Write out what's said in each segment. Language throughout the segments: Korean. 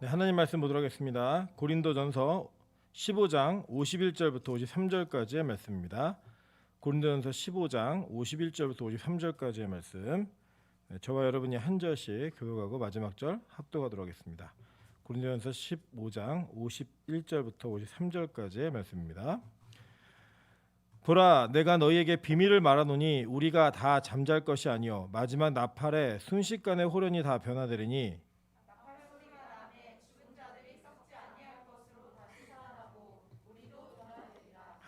네, 하나님 말씀 보도록 하겠습니다. 고린도전서 15장 51절부터 53절까지의 말씀입니다. 고린도전서 15장 51절부터 53절까지의 말씀. 네, 저와 여러분이 한 절씩 교독하고 마지막 절 합독하도록 하겠습니다. 고린도전서 15장 51절부터 53절까지의 말씀입니다. 보라, 내가 너희에게 비밀을 말하노니 우리가 다 잠잘 것이 아니요 마지막 나팔에 순식간에 호련히 다 변화되리니.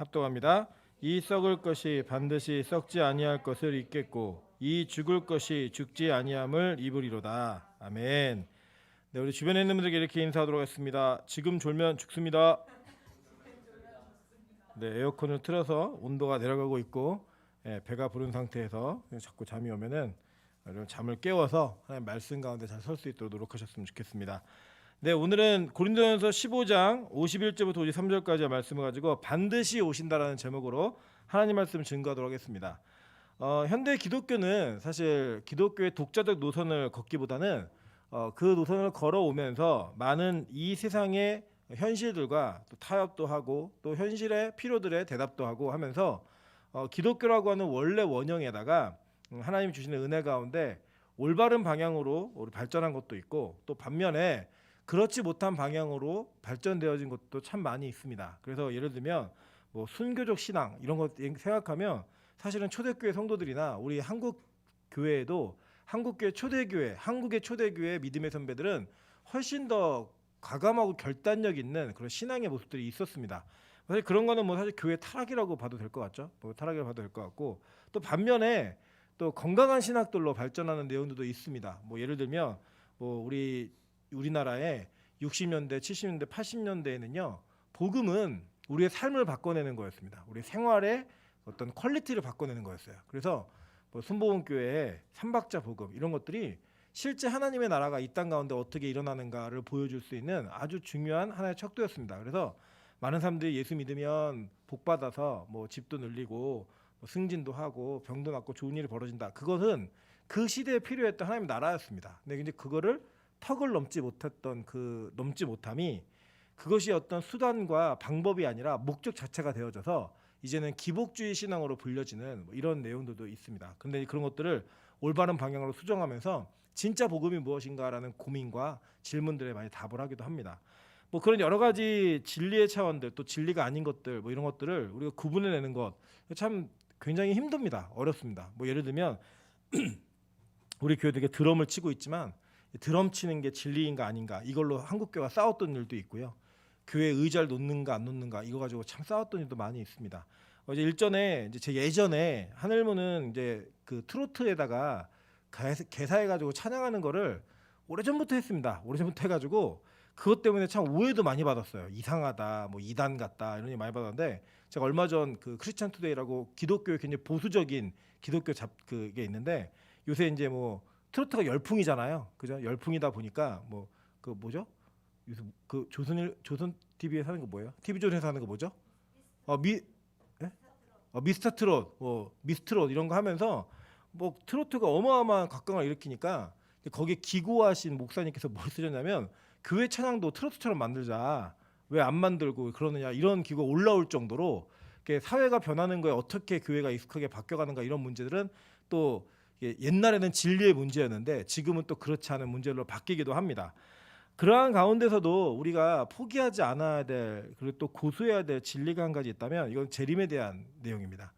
합독합니다. 이 썩을 것이 반드시 썩지 아니할 것을 입겠고 이 죽을 것이 죽지 아니함을 입으리로다. 아멘. 네, 우리 주변에 있는 분들에게 이렇게 인사하도록 하겠습니다. 지금 졸면 죽습니다. 네, 에어컨을 틀어서 온도가 내려가고 있고 배가 부른 상태에서 자꾸 잠이 오면은 잠을 깨워서 하나님 말씀 가운데 잘 설 수 있도록 노력하셨으면 좋겠습니다. 네, 오늘은 고린도전서 15장 51절부터 53절까지의 말씀을 가지고 반드시 오신다라는 제목으로 하나님 말씀 증거하도록 하겠습니다. 현대 기독교는 사실 기독교의 독자적 노선을 걷기보다는 그 노선을 걸어오면서 많은 이 세상의 현실들과 또 타협도 하고 또 현실의 필요들에 대답도 하고 하면서 기독교라고 하는 원래 원형에다가 하나님이 주시는 은혜 가운데 올바른 방향으로 우리 발전한 것도 있고 또 반면에 그렇지 못한 방향으로 발전되어진 것도 참 많이 있습니다. 그래서 예를 들면 뭐 순교적 신앙 이런 것 생각하면 사실은 초대교회 성도들이나 우리 한국 교회에도 한국교회 초대교회, 한국의 초대교회 믿음의 선배들은 훨씬 더 과감하고 결단력 있는 그런 신앙의 모습들이 있었습니다. 사실 그런 거는 뭐 사실 교회 타락이라고 봐도 될 것 같죠. 뭐 타락이라고 봐도 될 것 같고 또 반면에 또 건강한 신학들로 발전하는 내용들도 있습니다. 뭐 예를 들면 뭐 우리나라에 60년대, 70년대, 80년대에는요. 복음은 우리의 삶을 바꿔내는 거였습니다. 우리 생활의 어떤 퀄리티를 바꿔내는 거였어요. 그래서 뭐 순복음교회의 삼박자 복음 이런 것들이 실제 하나님의 나라가 이 땅 가운데 어떻게 일어나는가를 보여줄 수 있는 아주 중요한 하나의 척도였습니다. 그래서 많은 사람들이 예수 믿으면 복 받아서 뭐 집도 늘리고 뭐 승진도 하고 병도 낫고 좋은 일이 벌어진다. 그것은 그 시대에 필요했던 하나님의 나라였습니다. 근데 이제 그거를 턱을 넘지 못함이 그것이 어떤 수단과 방법이 아니라 목적 자체가 되어져서 이제는 기복주의 신앙으로 불려지는 뭐 이런 내용들도 있습니다. 근데 그런 것들을 올바른 방향으로 수정하면서 진짜 복음이 무엇인가라는 고민과 질문들에 많이 답을 하기도 합니다. 뭐 그런 여러 가지 진리의 차원들 또 진리가 아닌 것들 뭐 이런 것들을 우리가 구분해내는 것 참 굉장히 힘듭니다. 어렵습니다. 뭐 예를 들면 우리 교회 되게 드럼을 치고 있지만 드럼 치는 게 진리인가 아닌가 이걸로 한국교회가 싸웠던 일도 있고요. 교회 의자를 놓는가 안 놓는가 이거 가지고 참 싸웠던 일도 많이 있습니다. 어제 일전에 이제 제 예전에 하늘문은 이제 그 트로트에다가 개사해가지고 찬양하는 거를 오래전부터 했습니다. 오래전부터 해가지고 그것 때문에 참 오해도 많이 받았어요. 이상하다, 뭐 이단 같다 이런 얘기 많이 받았는데 제가 얼마 전 그 크리스찬 투데이라고 기독교의 굉장히 보수적인 기독교 그게 있는데 요새 이제 뭐 트로트가 열풍이잖아요. 그죠? 열풍이다 보니까 뭐 그 뭐죠? 요새 그 조선 TV에 사는 거 뭐예요? TV조선에서 하는 거 뭐죠? 예? 미스터 트롯, 미스트롯 이런 거 하면서 뭐 트로트가 어마어마한 각광을 일으키니까 거기에 기고하신 목사님께서 뭘 쓰셨냐면 교회 찬양도 트로트처럼 만들자. 왜 안 만들고 그러느냐 이런 기고가 올라올 정도로 사회가 변하는 거에 어떻게 교회가 익숙하게 바뀌어가는가 이런 문제들은 또 옛날에는 진리의 문제였는데 지금은 또 그렇지 않은 문제로 바뀌기도 합니다. 그러한 가운데서도 우리가 포기하지 않아야 될 그리고 또 고수해야 될 진리가 한 가지 있다면 이건 재림에 대한 내용입니다.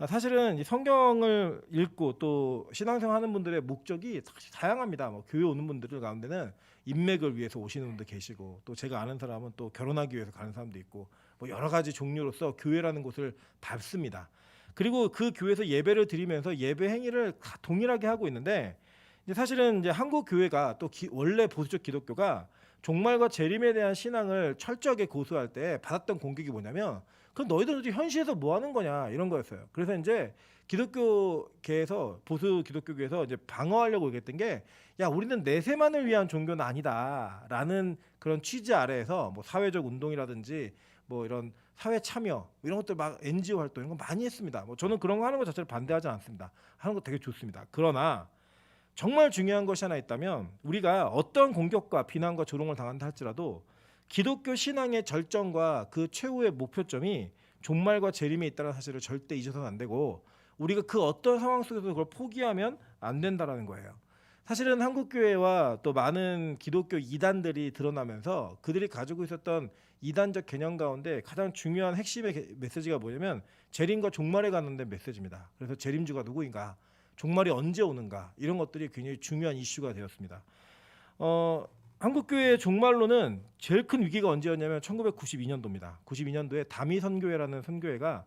사실은 성경을 읽고 또 신앙생활 하는 분들의 목적이 다양합니다. 뭐 교회 오는 분들 가운데는 인맥을 위해서 오시는 분도 계시고 또 제가 아는 사람은 또 결혼하기 위해서 가는 사람도 있고 뭐 여러 가지 종류로서 교회라는 곳을 밟습니다. 그리고 그 교회에서 예배를 드리면서 예배 행위를 다 동일하게 하고 있는데 이제 사실은 이제 한국 교회가 또 원래 보수적 기독교가 종말과 재림에 대한 신앙을 철저하게 고수할 때 받았던 공격이 뭐냐면 그럼 너희들은 현실에서 뭐 하는 거냐 이런 거였어요. 그래서 이제 기독교계에서 보수 기독교계에서 이제 방어하려고 얘기했던 게 야 우리는 내세만을 위한 종교는 아니다라는 그런 취지 아래에서 뭐 사회적 운동이라든지 뭐 이런 사회 참여 이런 것들 막 NGO 활동 이런 거 많이 했습니다. 뭐 저는 그런 거 하는 것 자체를 반대하지 않습니다. 하는 거 되게 좋습니다. 그러나 정말 중요한 것이 하나 있다면 우리가 어떤 공격과 비난과 조롱을 당한다 할지라도 기독교 신앙의 절정과 그 최후의 목표점이 종말과 재림에 있다는 사실을 절대 잊어서는 안 되고 우리가 그 어떤 상황 속에서 그걸 포기하면 안 된다라는 거예요. 사실은 한국교회와 또 많은 기독교 이단들이 드러나면서 그들이 가지고 있었던 이단적 개념 가운데 가장 중요한 핵심의 메시지가 뭐냐면 재림과 종말에 관련된 메시지입니다. 그래서 재림주가 누구인가, 종말이 언제 오는가, 이런 것들이 굉장히 중요한 이슈가 되었습니다. 한국교회의 종말로는 제일 큰 위기가 언제였냐면 1992년도입니다. 92년도에 다미선교회라는 선교회가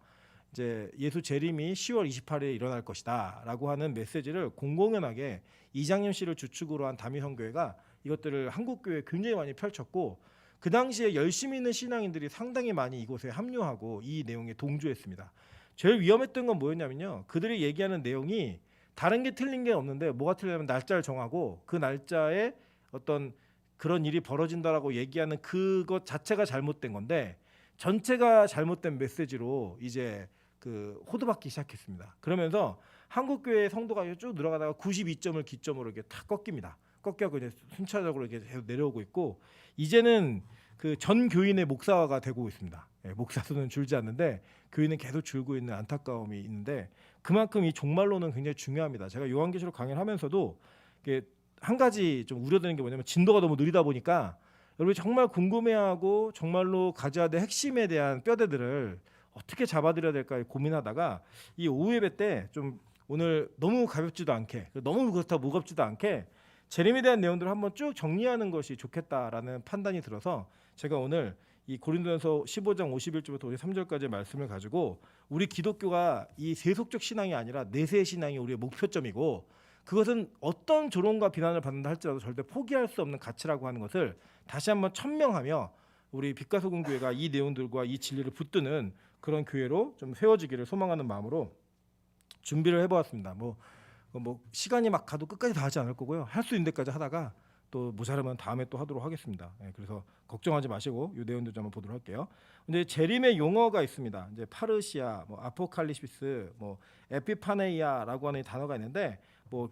이제 예수 재림이 10월 28일에 일어날 것이다라고 하는 메시지를 공공연하게 이장님 씨를 주축으로 한 다미선교회가 이것들을 한국교회에 굉장히 많이 펼쳤고 그 당시에 열심히 있는 신앙인들이 상당히 많이 이곳에 합류하고 이 내용에 동조했습니다. 제일 위험했던 건 뭐였냐면요, 그들이 얘기하는 내용이 다른 게 틀린 게 없는데 뭐가 틀리냐면 날짜를 정하고 그 날짜에 어떤 그런 일이 벌어진다라고 얘기하는 그것 자체가 잘못된 건데 전체가 잘못된 메시지로 이제 그 호도받기 시작했습니다. 그러면서 한국교회 성도가 쭉 늘어가다가 92점을 기점으로 이렇게 탁 꺾입니다. 꺾여서 이제 순차적으로 이렇게 계속 내려오고 있고 이제는 그 전 교인의 목사화가 되고 있습니다. 목사 수는 줄지 않는데 교인은 계속 줄고 있는 안타까움이 있는데 그만큼 이 종말론은 굉장히 중요합니다. 제가 요한계시록 강연을 하면서도 이게 한 가지 좀 우려되는 게 뭐냐면 진도가 너무 느리다 보니까 여러분이 정말 궁금해하고 정말로 가져야 될 핵심에 대한 뼈대들을 어떻게 잡아드려야 될까 고민하다가 이 오후 예배 때 좀 오늘 너무 가볍지도 않게 너무 그렇다고 무겁지도 않게 재림에 대한 내용들을 한번 쭉 정리하는 것이 좋겠다라는 판단이 들어서 제가 오늘 이 고린도전서 15장 51절부터 53절까지의 말씀을 가지고 우리 기독교가 이 세속적 신앙이 아니라 내세 신앙이 우리의 목표점이고 그것은 어떤 조롱과 비난을 받는다 할지라도 절대 포기할 수 없는 가치라고 하는 것을 다시 한번 천명하며 우리 빛과 소금 교회가 이 내용들과 이 진리를 붙드는 그런 교회로 좀 세워지기를 소망하는 마음으로 준비를 해보았습니다. 뭐 시간이 막 가도 끝까지 다 하지 않을 거고요. 할 수 있는 데까지 하다가 또 모자르면 다음에 또 하도록 하겠습니다. 그래서 걱정하지 마시고 이 내용들 좀 한번 보도록 할게요. 근데 재림의 용어가 있습니다. 이제 파르시아, 뭐 아포칼리시스, 뭐 에피파네이아라고 하는 단어가 있는데 뭐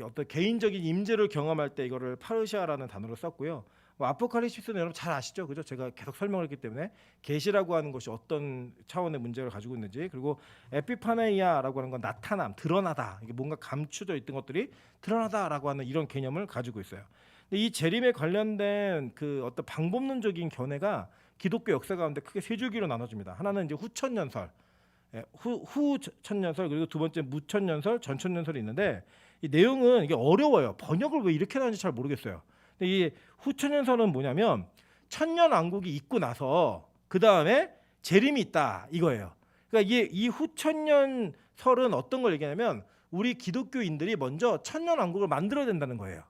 어떤 개인적인 임재를 경험할 때 이거를 파르시아라는 단어로 썼고요. 뭐 아포칼리시스는 여러분 잘 아시죠, 그죠? 제가 계속 설명을 했기 때문에 계시라고 하는 것이 어떤 차원의 문제를 가지고 있는지, 그리고 에피파네이아라고 하는 건 나타남, 드러나다, 이게 뭔가 감추져 있던 것들이 드러나다라고 하는 이런 개념을 가지고 있어요. 근데 이 재림에 관련된 그 어떤 방법론적인 견해가 기독교 역사 가운데 크게 세 줄기로 나눠집니다. 하나는 이제 후천년설, 후천년설, 그리고 두 번째 무천년설, 전천년설이 있는데 이 내용은 이게 어려워요. 번역을 왜 이렇게 하는지 잘 모르겠어요. 근데 이 후천년설은 뭐냐면 천년왕국이 있고 나서 그 다음에 재림이 있다 이거예요. 그러니까 이게 이 후천년설은 어떤 걸 얘기하냐면 우리 기독교인들이 먼저 천년왕국을 만들어야 된다는 거예요.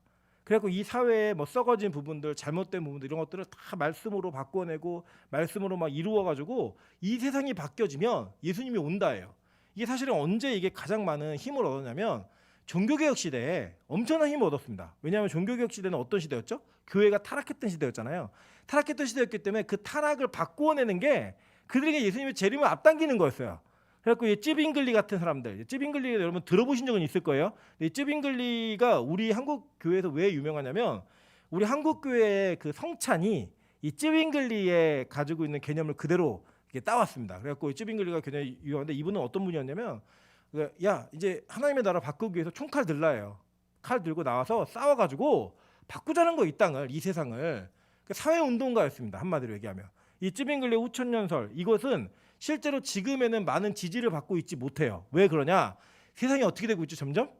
그래갖고 이 사회에 뭐 썩어진 부분들, 잘못된 부분들 이런 것들을 다 말씀으로 바꿔내고 말씀으로 막 이루어가지고 이 세상이 바뀌어지면 예수님이 온다예요. 이게 사실은 언제 이게 가장 많은 힘을 얻었냐면 종교개혁 시대에 엄청난 힘을 얻었습니다. 왜냐하면 종교개혁 시대는 어떤 시대였죠? 교회가 타락했던 시대였잖아요. 타락했던 시대였기 때문에 그 타락을 바꾸어내는 게 그들에게 예수님의 재림을 앞당기는 거였어요. 그래갖고 이 찌빙글리 같은 사람들, 찌빙글리 여러분 들어보신 적은 있을 거예요. 이 찌빙글리가 우리 한국 교회에서 왜 유명하냐면 우리 한국 교회의 그 성찬이 이 찌빙글리에 가지고 있는 개념을 그대로 따왔습니다. 그래갖고 이 찌빙글리가 굉장히 유명한데 이분은 어떤 분이었냐면 야 이제 하나님의 나라 바꾸기 위해서 총칼 들라예요. 칼 들고 나와서 싸워가지고 바꾸자는 거 이 땅을, 이 세상을. 사회운동가였습니다. 한마디로 얘기하면. 이 찌빙글리 후천년설 이것은 실제로 지금에는 많은 지지를 받고 있지 못해요. 왜 그러냐? 세상이 어떻게 되고 있죠? 점점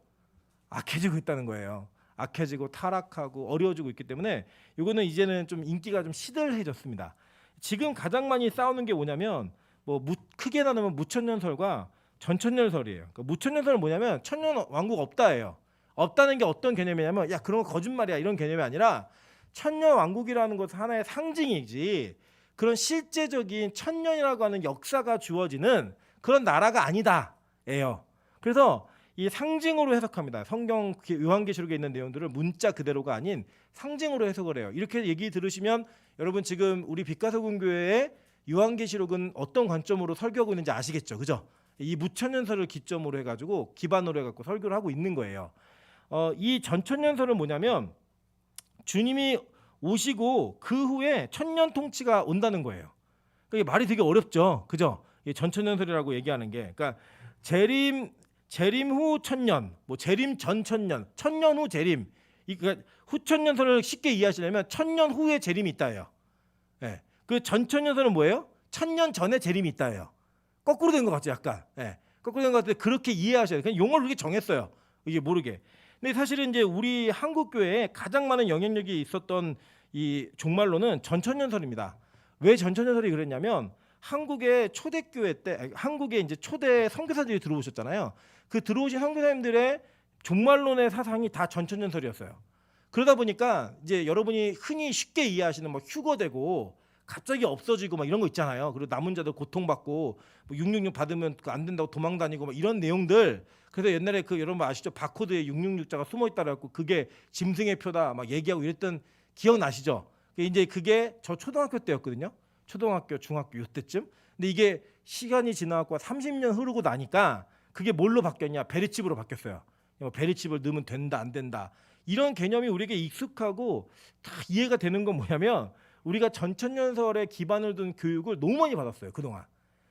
악해지고 있다는 거예요. 악해지고 타락하고 어려워지고 있기 때문에 이거는 이제는 좀 인기가 좀 시들해졌습니다. 지금 가장 많이 싸우는 게 뭐냐면 뭐 크게 나누면 무천년설과 전천년설이에요. 그러니까 무천년설은 뭐냐면 천년 왕국 없다예요. 없다는 게 어떤 개념이냐면 야 그런 거 거짓말이야 이런 개념이 아니라 천년 왕국이라는 것은 하나의 상징이지 그런 실제적인 천년이라고 하는 역사가 주어지는 그런 나라가 아니다예요. 그래서 이 상징으로 해석합니다. 성경 요한계시록에 있는 내용들을 문자 그대로가 아닌 상징으로 해석을 해요. 이렇게 얘기 들으시면 여러분 지금 우리 빛과 소금 교회의 요한계시록은 어떤 관점으로 설교하고 있는지 아시겠죠, 그죠? 이 무천년설을 기점으로 해가지고 기반으로 해갖고 설교를 하고 있는 거예요. 이 전천년설은 뭐냐면 주님이 오시고 그 후에 천년 통치가 온다는 거예요. 그러니까 이게 말이 되게 어렵죠, 그죠? 이 전천년설이라고 얘기하는 게, 그러니까 재림 후 천년, 뭐 재림 전 천년, 천년 후 재림. 그러니까 후천년설을 쉽게 이해하시려면 천년 후에 재림이 있다예요. 예. 그 전천년설은 뭐예요? 천년 전에 재림이 있다예요. 거꾸로 된 것 같죠, 약간. 예. 거꾸로 된 것 같은데 그렇게 이해하셔야 돼요. 그냥 용어를 그렇게 정했어요. 이게 모르게. 근데 사실은 이제 우리 한국 교회에 가장 많은 영향력이 있었던 이 종말론은 전천년설입니다. 왜 전천년설이 그랬냐면 한국의 초대교회 때, 한국에 이제 초대 선교사들이 들어오셨잖아요. 그 들어오신 선교사님들의 종말론의 사상이 다 전천년설이었어요. 그러다 보니까 이제 여러분이 흔히 쉽게 이해하시는 뭐 휴거되고 갑자기 없어지고 막 이런 거 있잖아요. 그리고 남은 자들 고통받고 뭐 666 받으면 안 된다고 도망 다니고 막 이런 내용들. 그래서 옛날에 그 여러분 아시죠? 바코드에 666자가 숨어 있다 그래갖고 그게 짐승의 표다 막 얘기하고 이랬던 기억 나시죠? 이제 그게 저 초등학교 때였거든요. 초등학교, 중학교 이때쯤. 근데 이게 시간이 지나고 30년 흐르고 나니까 그게 뭘로 바뀌었냐? 베리칩으로 바뀌었어요. 베리칩을 넣으면 된다, 안 된다. 이런 개념이 우리에게 익숙하고 다 이해가 되는 건 뭐냐면 우리가 전천년설에 기반을 둔 교육을 너무 많이 받았어요, 그동안.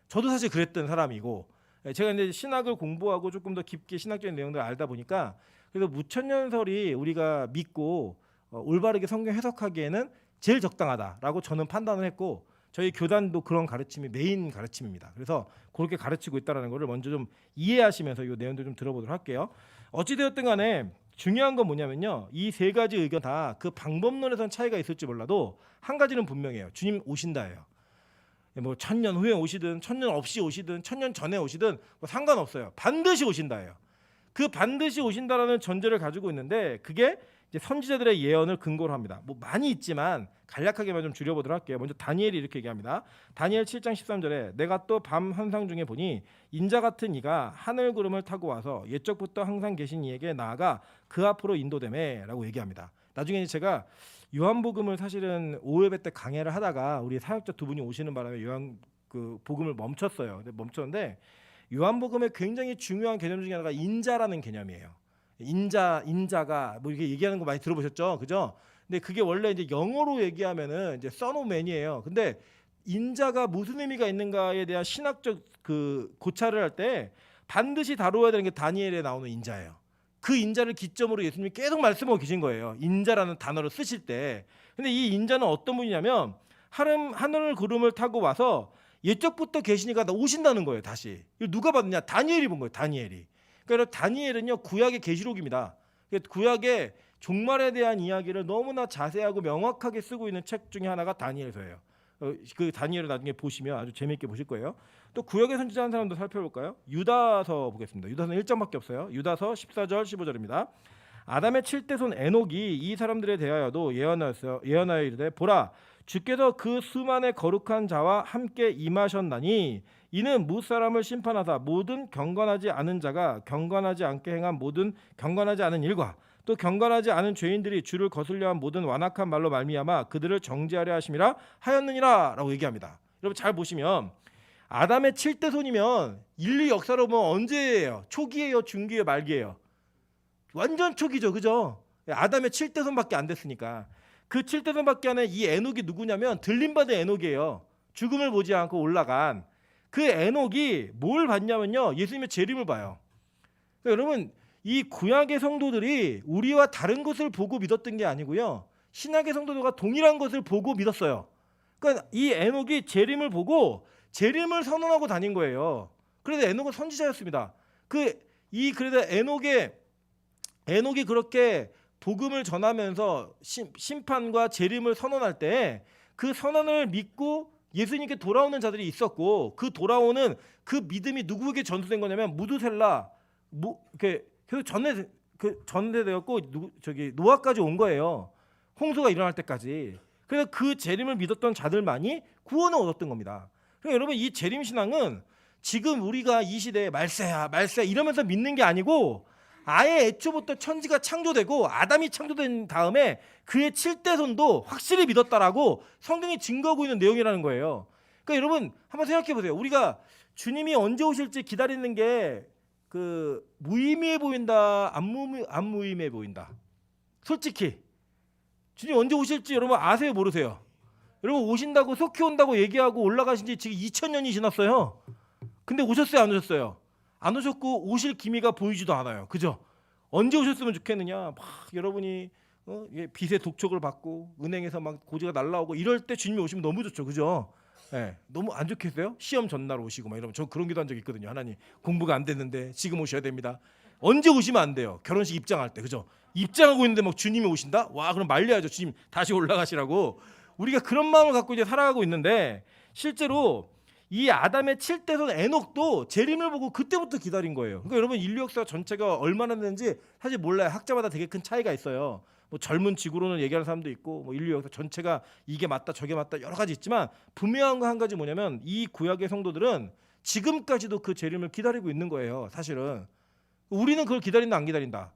저도 사실 그랬던 사람이고, 제가 이제 신학을 공부하고 조금 더 깊게 신학적인 내용들을 알다 보니까 그래서 무천년설이 우리가 믿고 올바르게 성경 해석하기에는 제일 적당하다라고 저는 판단을 했고, 저희 교단도 그런 가르침이 메인 가르침입니다. 그래서 그렇게 가르치고 있다는 것을 먼저 좀 이해하시면서 이 내용도 좀 들어보도록 할게요. 어찌되었든 간에 중요한 건 뭐냐면요, 이 세 가지 의견 다 그 방법론에선 차이가 있을지 몰라도 한 가지는 분명해요. 주님 오신다예요. 뭐 천년 후에 오시든 천년 없이 오시든 천년 전에 오시든 뭐 상관없어요. 반드시 오신다예요. 그 반드시 오신다라는 전제를 가지고 있는데 그게 이제 선지자들의 예언을 근거로 합니다. 뭐 많이 있지만 간략하게만 좀 줄여보도록 할게요. 먼저 다니엘이 이렇게 얘기합니다. 다니엘 7장 13절에 내가 또 밤 환상 중에 보니 인자 같은 이가 하늘 구름을 타고 와서 옛적부터 항상 계신 이에게 나아가 그 앞으로 인도되매라고 얘기합니다. 나중에 제가 요한복음을 사실은 오예배 때 강해를 하다가 우리 사역자 두 분이 오시는 바람에 요한 그 복음을 멈췄어요. 근데 멈췄는데 요한복음의 굉장히 중요한 개념 중에 하나가 인자라는 개념이에요. 인자가 뭐 이렇게 얘기하는 거 많이 들어보셨죠, 그죠? 근데 그게 원래 이제 영어로 얘기하면은 이제 son of man이에요. 근데 인자가 무슨 의미가 있는가에 대한 신학적 그 고찰을 할 때 반드시 다루어야 되는 게 다니엘에 나오는 인자예요. 그 인자를 기점으로 예수님이 계속 말씀하고 계신 거예요. 인자라는 단어를 쓰실 때. 근데 이 인자는 어떤 분이냐면 하늘 구름을 타고 와서 옛적부터 계시니까 오신다는 거예요. 다시. 이걸 누가 받느냐? 다니엘이 본 거예요. 다니엘이. 그러니까 다니엘은요 구약의 계시록입니다. 구약의 종말에 대한 이야기를 너무나 자세하고 명확하게 쓰고 있는 책 중에 하나가 다니엘서예요. 그 다니엘을 나중에 보시면 아주 재미있게 보실 거예요. 또 구약의 선지자 한 사람도 살펴볼까요? 유다서 보겠습니다. 유다서는 1장밖에 없어요. 유다서 14절 15절입니다. 아담의 7대손 에녹이 이 사람들에 대하여도 예언하여 이르되 보라 주께서 그 수만의 거룩한 자와 함께 임하셨나니 이는 무사람을 심판하사 모든 경건하지 않은 자가 경건하지 않게 행한 모든 경건하지 않은 일과 또 경건하지 않은 죄인들이 주를 거슬려한 모든 완악한 말로 말미암아 그들을 정죄하려 하심이라 하였느니라 라고 얘기합니다. 여러분 잘 보시면 아담의 7대손이면 인류 역사로 보면 언제예요? 초기예요? 중기예요? 말기예요? 완전 초기죠, 그죠? 아담의 7대손밖에 안 됐으니까. 그 7대손밖에 안 된 이 에녹이 누구냐면 들림받은 에녹이에요. 죽음을 보지 않고 올라간 그 에녹이 뭘 봤냐면요, 예수님의 재림을 봐요. 그러니까 여러분 이 구약의 성도들이 우리와 다른 것을 보고 믿었던 게 아니고요, 신약의 성도들과 동일한 것을 보고 믿었어요. 그러니까 이 에녹이 재림을 보고 재림을 선언하고 다닌 거예요. 그래서 에녹은 선지자였습니다. 그래서 에녹이 그렇게 복음을 전하면서 심판과 재림을 선언할 때 그 선언을 믿고 예수님께 돌아오는 자들이 있었고, 그 돌아오는 그 믿음이 누구에게 전수된 거냐면 무두셀라 이렇게 계속 전대되었고 노아까지 온 거예요. 홍수가 일어날 때까지. 그래서 그 재림을 믿었던 자들만이 구원을 얻었던 겁니다. 그러니까 여러분 이 재림 신앙은 지금 우리가 이 시대에 말세야 이러면서 믿는 게 아니고 아예 애초부터 천지가 창조되고 아담이 창조된 다음에 그의 7대손도 확실히 믿었다라고 성경이 증거하고 있는 내용이라는 거예요. 그러니까 여러분 한번 생각해 보세요. 우리가 주님이 언제 오실지 기다리는 게 그 무의미해 보인다, 안 무의미해 보인다. 솔직히 주님 언제 오실지 여러분 아세요, 모르세요? 여러분 오신다고 속히 온다고 얘기하고 올라가신 지 지금 2000년이 지났어요. 근데 오셨어요, 안 오셨어요? 안 오셨고 오실 기미가 보이지도 않아요. 그죠? 언제 오셨으면 좋겠느냐? 막 여러분이 빚의 독촉을 받고 은행에서 막 고지가 날라오고 이럴 때 주님이 오시면 너무 좋죠. 그죠? 네, 너무 안 좋겠어요? 시험 전날 오시고 막 이러면 저 그런 기도 한 적 있거든요. 하나님 공부가 안 됐는데 지금 오셔야 됩니다. 언제 오시면 안 돼요? 결혼식 입장할 때. 그죠? 입장하고 있는데 막 주님이 오신다? 와, 그럼 말려야죠. 주님 다시 올라가시라고. 우리가 그런 마음을 갖고 이제 살아가고 있는데 실제로 이 아담의 7대손 에녹도 재림을 보고 그때부터 기다린 거예요. 그러니까 여러분 인류 역사 전체가 얼마나 되는지 사실 몰라요. 학자마다 되게 큰 차이가 있어요. 뭐 젊은 지구로는 얘기하는 사람도 있고 뭐 인류 역사 전체가 이게 맞다 저게 맞다 여러 가지 있지만 분명한 거 한 가지 뭐냐면 이 구약의 성도들은 지금까지도 그 재림을 기다리고 있는 거예요. 사실은 우리는 그걸 기다린다 안 기다린다?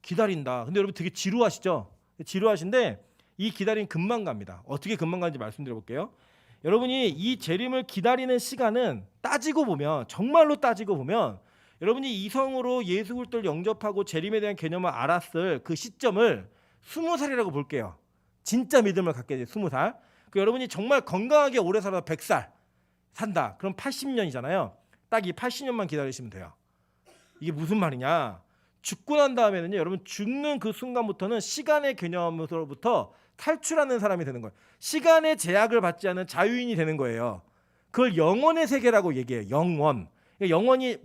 기다린다. 근데 여러분 되게 지루하시죠? 지루하신데 이 기다림 금방 갑니다. 어떻게 금방 가는지 말씀드려 볼게요. 여러분이 이 재림을 기다리는 시간은 따지고 보면 정말로 따지고 보면 여러분이 이성으로 예수 그리스도를 영접하고 재림에 대한 개념을 알았을 그 시점을 20살이라고 볼게요. 진짜 믿음을 갖게 돼 20살. 그 여러분이 정말 건강하게 오래 살아서 100살 산다. 그럼 80년이잖아요. 딱 이 80년만 기다리시면 돼요. 이게 무슨 말이냐? 죽고 난 다음에는요, 여러분 죽는 그 순간부터는 시간의 개념으로부터 탈출하는 사람이 되는 거예요. 시간의 제약을 받지 않은 자유인이 되는 거예요. 그걸 영원의 세계라고 얘기해요. 영원. 영원이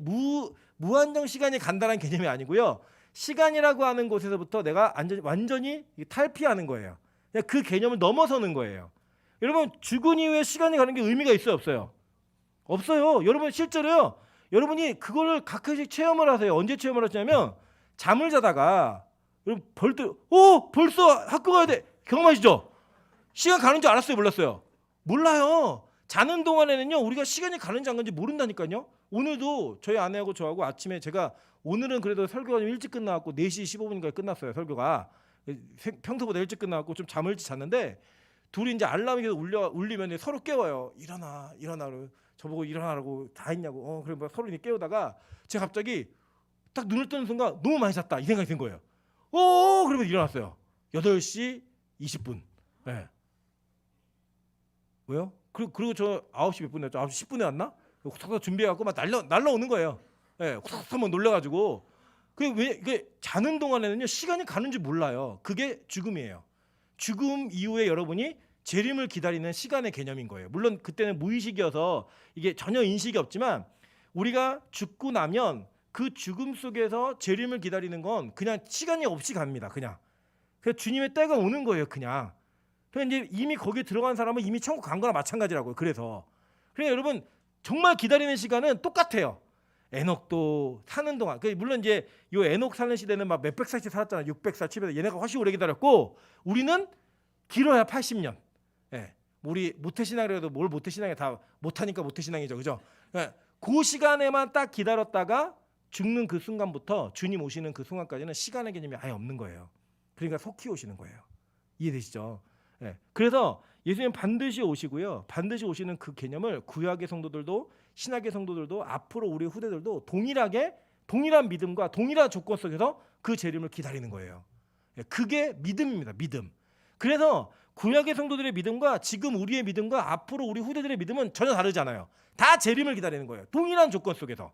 무한정 시간이 간다는 개념이 아니고요. 시간이라고 하는 곳에서부터 내가 완전히 탈피하는 거예요. 그 개념을 넘어서는 거예요. 여러분 죽은 이후에 시간이 가는 게 의미가 있어요, 없어요? 없어요. 여러분 실제로요. 여러분이 그거를 가끔씩 체험을 하세요. 언제 체험을 하시냐면 잠을 자다가 여러분 벌써 학교 가야 돼. 경험하시죠? 시간 가는 줄 알았어요, 몰랐어요? 몰라요. 자는 동안에는요 우리가 시간이 가는지 안 가는지 모른다니까요. 오늘도 저희 아내하고 저하고 아침에 제가 오늘은 그래도 설교가 좀 일찍 끝나갖고 4시 15분인가에 끝났어요. 설교가 평소보다 일찍 끝나갖고 좀 잠을 일찍 잤는데 둘이 이제 알람이 계속 울리면 서로 깨워요. 일어나 저보고 일어나라고 다 했냐고. 그래 뭐 서로 깨우다가 제가 갑자기 딱 눈을 뜨는 순간 너무 많이 잤다 이 생각이 든 거예요. 그러면 일어났어요. 8시 20분. 네. 왜요? 그리고 저 9시 몇 분에 왔죠? 9시 10분에 왔나? 후닥후닥 준비해갖고 막 날라오는 거예요. 예, 후닥후닥 막 놀래가지고. 이게 자는 동안에는요 시간이 가는지 몰라요. 그게 죽음이에요. 죽음 이후에 여러분이 재림을 기다리는 시간의 개념인 거예요. 물론 그때는 무의식이어서 이게 전혀 인식이 없지만 우리가 죽고 나면 그 죽음 속에서 재림을 기다리는 건 그냥 시간이 없이 갑니다. 그냥 주님의 때가 오는 거예요. 그냥 이제 이미 거기에 들어간 사람은 이미 천국 간 거나 마찬가지라고요. 그래서 여러분 정말 기다리는 시간은 똑같아요. 에녹도 사는 동안 물론 이제 요 에녹 사는 시대는 막 몇백 살씩 살았잖아요. 600살, 700살. 얘네가 훨씬 오래 기다렸고 우리는 길어야 80년. 예. 우리 모태신앙이라 해도 뭘 모태신앙이 다 못하니까 모태신앙이죠. 그죠? 예. 그 시간에만 딱 기다렸다가 죽는 그 순간부터 주님 오시는 그 순간까지는 시간의 개념이 아예 없는 거예요. 그러니까 속히 오시는 거예요. 이해되시죠? 예. 그래서 예수님 반드시 오시고요. 반드시 오시는 그 개념을 구약의 성도들도 신약의 성도들도 앞으로 우리 후대들도 동일한 믿음과 동일한 조건 속에서 그 재림을 기다리는 거예요. 예. 그게 믿음입니다. 믿음. 그래서 구약의 성도들의 믿음과 지금 우리의 믿음과 앞으로 우리 후대들의 믿음은 전혀 다르잖아요. 다 재림을 기다리는 거예요. 동일한 조건 속에서.